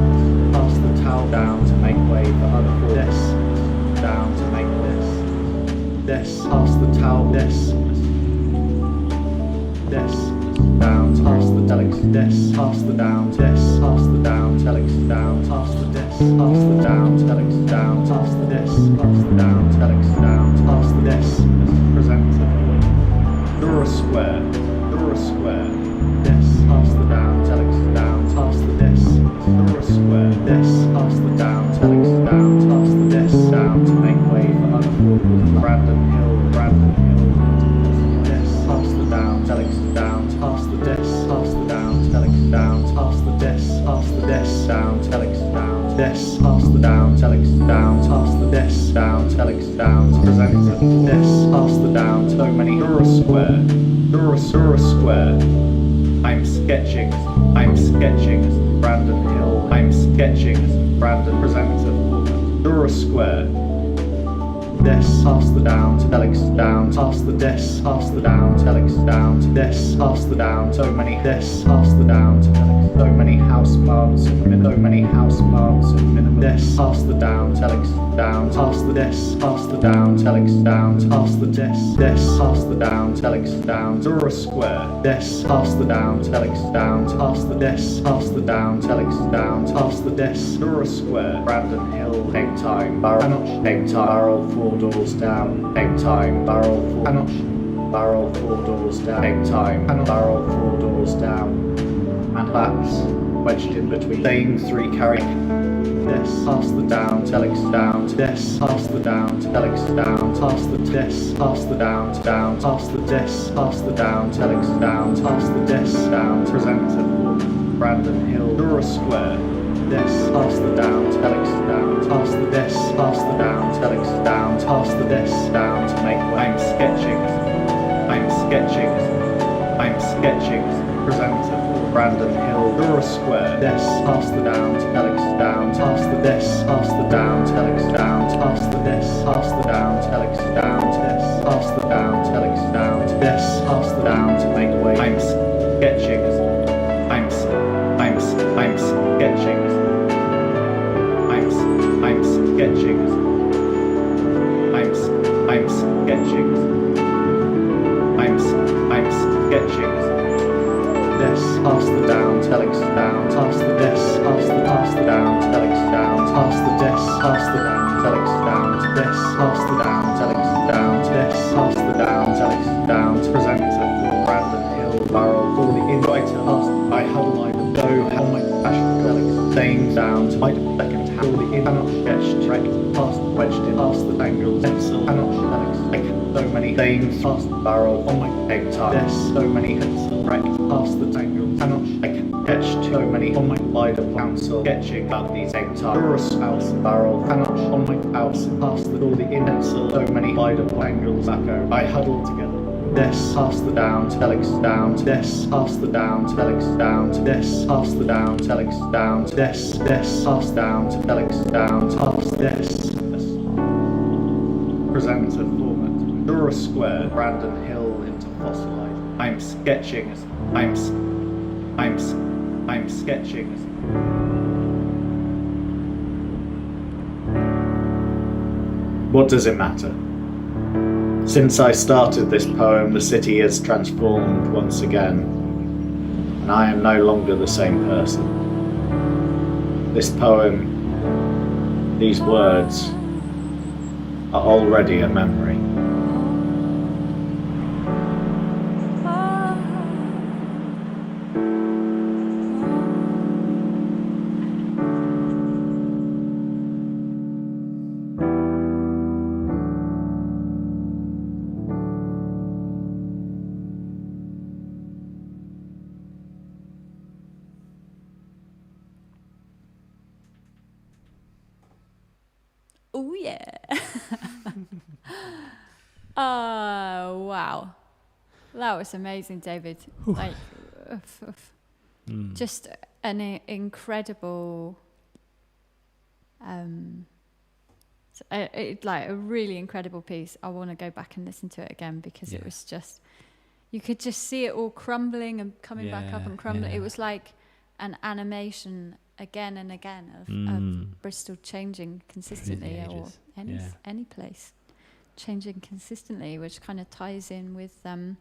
Pass the towel down to make way for unaffordable desks. Down to make this. Desk. Pass the towel. Desk. Desk. Down. Pass the telex. Desk. Pass the down. Desk. Pass the down. Telex. Down. Pass the desk. Pass the down. Telex. Down. Pass the desk. Pass the down. Telex. Down. Pass the desk. Presenter. Draw a square. Draw a square. Desk, pass the down, telex down, pass the desk, draw a square, desk, pass the down, telex down, pass the desk down to make way for unaffordable Brandon Hill, desk, pass the down, telex down, pass the desk, pass the down, telex down, pass the desk down, telex down, this, pass the down, telex down, pass the this, down, telex down, presenter, this, pass the down, so many Dura square, Dura square. I'm sketching, Brandon Hill, I'm sketching, Brandon presenter, Dura square. This, pass the down, telex down, pass the this, pass the down, telex down, this, pass the down, so many this, pass the down, telex, so many house plants, so many house plants, minimum this, pass the down, telex down, pass the this, pass the down, telex down, pass the this, pass the down, telex down, Dura square, this, pass the down, telex down, pass the this, pass the down, telex down, pass the this, Dura square, Brandon Hill, egg time, barrel, egg time, barrel, 4 doors down, egg time, barrel, 4, barrel, 4 doors down, egg time, barrel, 4 doors down, and bats wedged in between, lane 3 carry, this, pass the down, telex down, this, pass the down, telex down, pass the this, pass the down, pass the this, pass the down, telex down, pass the this, down, presenter, Brandon Hill, Dura square, this, pass the down, telex down, pass the this, pass the down, telex down, pass the this, down to make way. I'm sketching, presenter, Brandon Hill, Dura square, this, pass the down, telex down, pass the this, pass the down, telex down, pass the this, pass the down, telex down, this, pass the down, telex down, this, pass the down to make way. I'm sketching, I'm sketching, I'm sketching, I'm sketching, this, pass the down, telex down, pass the this, pass the down, telex down, pass the this, pass the down, telex down, this, pass the down, telex down, this, pass the down, telex down, presenter, Brandon Hill, barrel, for the inviter, I huddle my dough, how my passion telex, staying down to my second hand, the cannot sketch, direct, past, wedged in, past the angle, pencil, cannot telex, so many things, past the barrel, on my egg tie, this, so many pencil, wreck, past the tangle, cannot sketch, so many on my wider council, sketching about these egg ties, Burrows, house, barrel, cannot on my house, past the all the pencil, so many wider angles, echo, I huddle together. This, pass the down, telex down, this, pass the down, telex down, this, pass the down, telex down, this, pass down, telex down, pass this. Presenter format, Dura square, Brandon Hill into fossilized. I'm sketching, I'm sketching. What does it matter? Since I started this poem, the city has transformed once again, and I am no longer the same person. This poem, these words, are already a memory. Oh yeah. Oh wow, that was amazing, David. Like just an incredible like a really incredible piece. I want to go back and listen to it again because it was just, you could just see it all crumbling and coming back up and crumbling. It was like an animation again and again of Bristol changing consistently, or any place changing consistently, which kind of ties in with the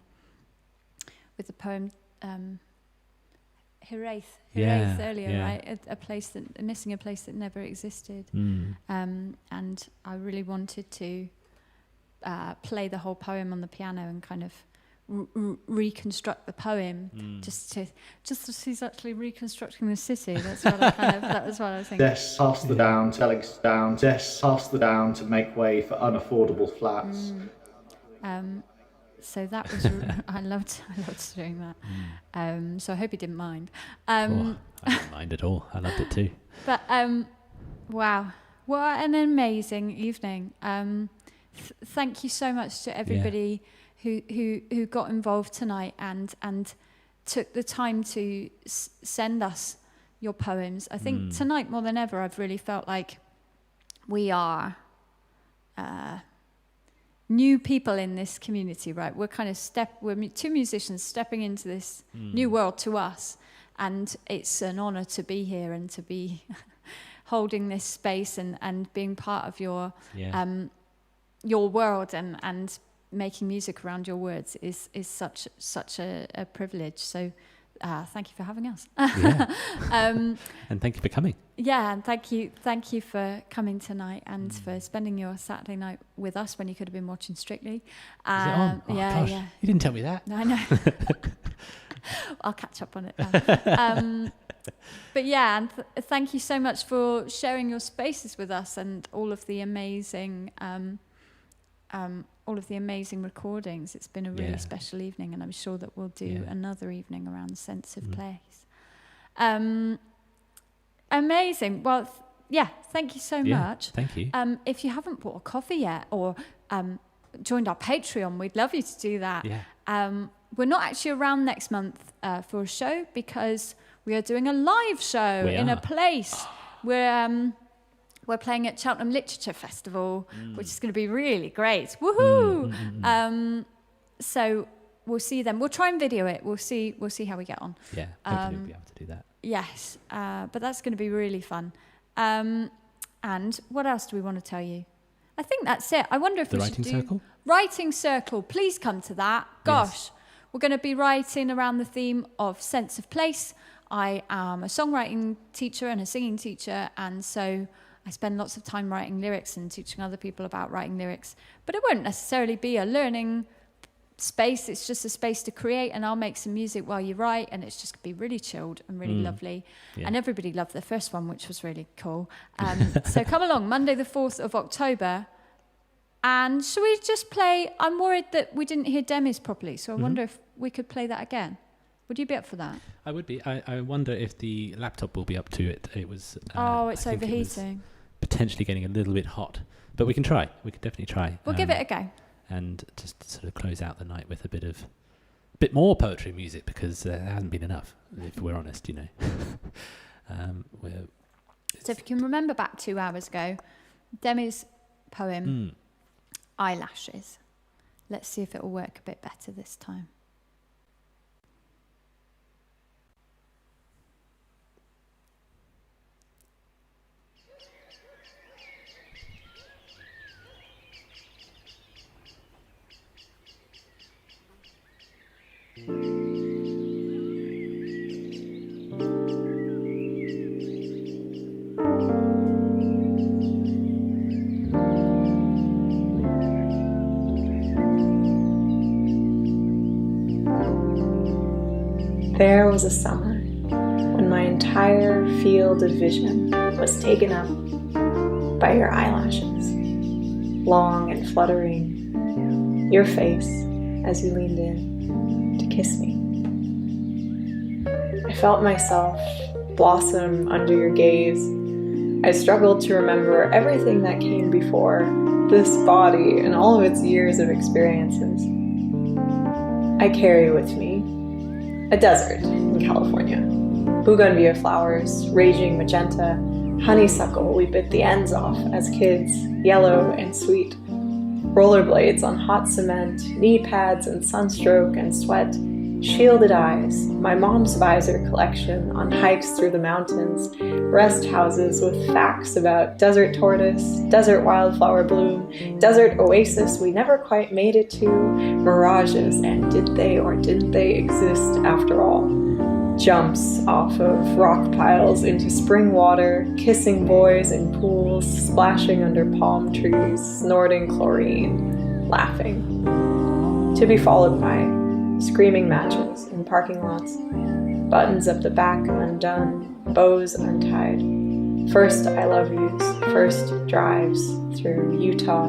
poem Hiraeth earlier, right? A place that, missing a place that never existed. And I really wanted to play the whole poem on the piano and kind of reconstruct the poem, just as he's actually reconstructing the city. That's what that was what I was thinking. This, pass the down, telex down, this, pass the down to make way for unaffordable flats. So that was I loved doing that. So I hope you didn't mind. I didn't mind at all. I loved it too. But Wow. What an amazing evening. Thank you so much to everybody who got involved tonight and took the time to send us your poems. I think tonight more than ever, I've really felt like we are new people in this community, right? We're kind of we're two musicians stepping into this new world to us, and it's an honor to be here and to be holding this space and being part of your world and making music around your words is such a privilege. So thank you for having us. And thank you for coming. Yeah, and thank you for coming tonight and for spending your Saturday night with us when you could have been watching Strictly. Is it on? Oh, yeah. You didn't tell me that. No, I know. I'll catch up on it now. But yeah, and thank you so much for sharing your spaces with us and all of the amazing recordings. It's been a really special evening, and I'm sure that we'll do another evening around sense of place. Amazing. Well, thank you so much. Thank you. If you haven't bought a coffee yet or joined our Patreon, we'd love you to do that. We're not actually around next month for a show because we are doing a live show in a place. We're playing at Cheltenham Literature Festival, which is going to be really great. Woohoo! So we'll see you then. We'll try and video it. We'll see how we get on. Yeah, hopefully we'll be able to do that. Yes, but that's going to be really fun. And what else do we want to tell you? I think that's it. I wonder if we should do... The Writing Circle? Writing Circle. Please come to that. Gosh. Yes. We're going to be writing around the theme of sense of place. I am a songwriting teacher and a singing teacher, and so I spend lots of time writing lyrics and teaching other people about writing lyrics. But it won't necessarily be a learning space. It's just a space to create, and I'll make some music while you write, and it's just going to be really chilled and really lovely. Yeah. And everybody loved the first one, which was really cool. So come along, Monday the 4th of October. And should we just play... I'm worried that we didn't hear Demi's properly, so I wonder if we could play that again. Would you be up for that? I would be. I wonder if the laptop will be up to it. It was... it's overheating. It was potentially getting a little bit hot. But we can try. We can definitely try. We'll give it a go. And just sort of close out the night with a bit more poetry music, because there hasn't been enough, if we're honest, you know. So if you can remember back 2 hours ago, Demi's poem... Eyelashes. Let's see if it will work a bit better this time. There was a summer when my entire field of vision was taken up by your eyelashes, long and fluttering, your face as you leaned in to kiss me. I felt myself blossom under your gaze. I struggled to remember everything that came before, this body and all of its years of experiences. I carry with me a desert in California. Bougainvillea flowers, raging magenta, honeysuckle we bit the ends off as kids, yellow and sweet. Rollerblades on hot cement, knee pads and sunstroke and sweat, shielded eyes, my mom's visor collection on hikes through the mountains, rest houses with facts about desert tortoise, desert wildflower bloom, desert oasis we never quite made it to, mirages and did they or didn't they exist after all. Jumps off of rock piles into spring water, kissing boys in pools, splashing under palm trees, snorting chlorine, laughing. To be followed by screaming matches in parking lots, buttons up the back undone, bows untied. First I love yous, first drives through Utah,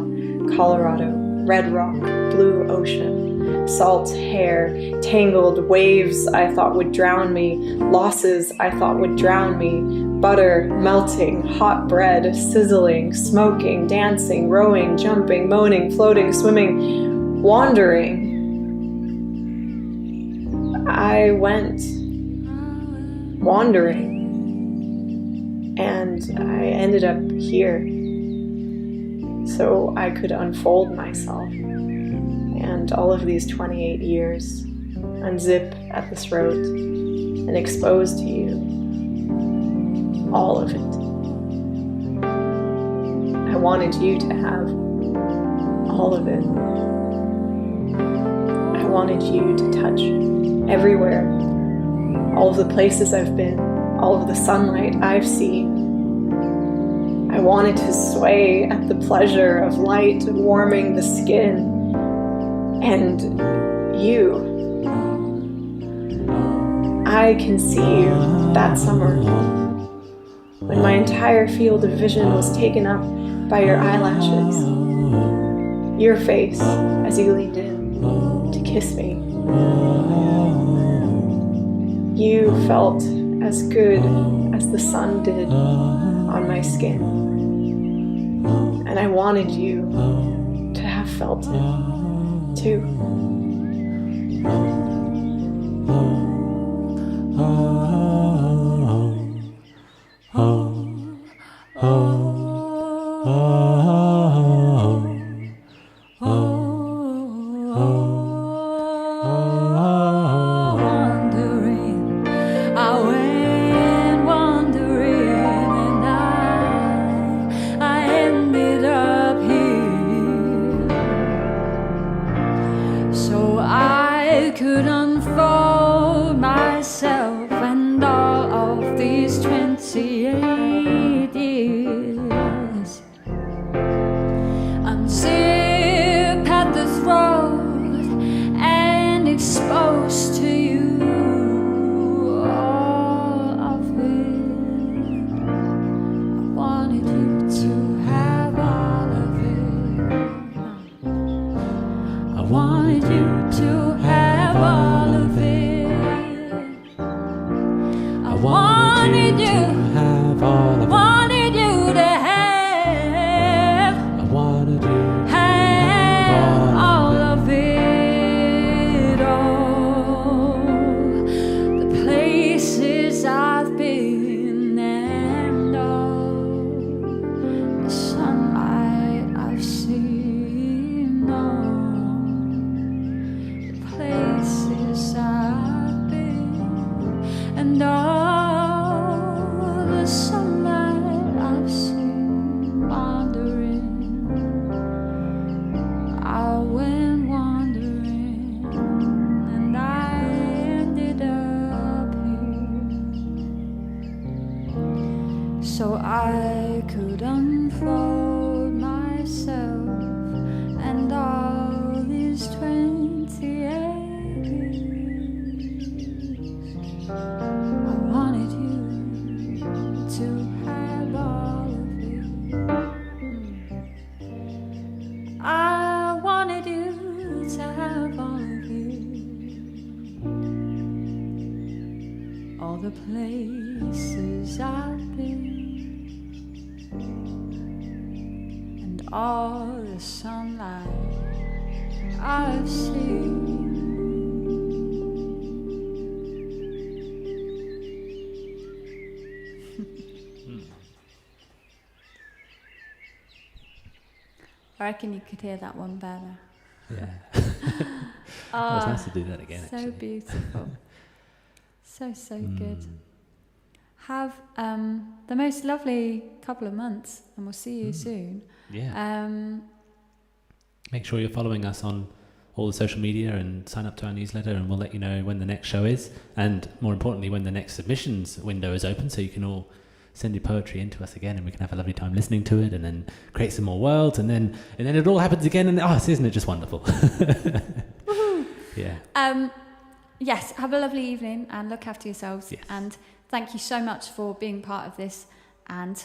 Colorado, Red Rock, blue ocean, salt hair, tangled waves I thought would drown me, losses I thought would drown me, butter melting, hot bread sizzling, smoking, dancing, rowing, jumping, moaning, floating, swimming, wandering. I went wandering, and I ended up here so I could unfold myself, and all of these 28 years unzip at this throat and expose to you all of it. I wanted you to have all of it. I wanted you to touch everywhere, all of the places I've been, all of the sunlight I've seen. I wanted to sway at the pleasure of light warming the skin. And you, I can see you that summer when my entire field of vision was taken up by your eyelashes, your face as you leaned in to kiss me. You felt as good as the sun did on my skin, and I wanted you to have felt it too. So I could unfold myself and all these 28 years. I wanted you to have all of it. I wanted you to have all of it. All the places I've been, all the sunlight I've seen. I reckon you could hear that one better. Yeah. It was nice to do that again, so actually. Beautiful. So good. Have the most lovely couple of months, and we'll see you soon. Yeah. Make sure you're following us on all the social media and sign up to our newsletter, and we'll let you know when the next show is, and more importantly when the next submissions window is open, so you can all send your poetry into us again, and we can have a lovely time listening to it, and then create some more worlds, and then it all happens again, and isn't it just wonderful? Woohoo! Yeah. Yes, have a lovely evening and look after yourselves. Yes. And thank you so much for being part of this, and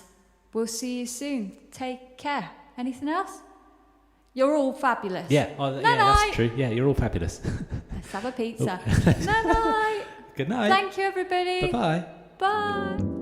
we'll see you soon. Take care. Anything else? You're all fabulous. Yeah, that's true. Yeah, you're all fabulous. Let's have a pizza. Oh. Night. Good night. Thank you, everybody. Bye-bye. Bye.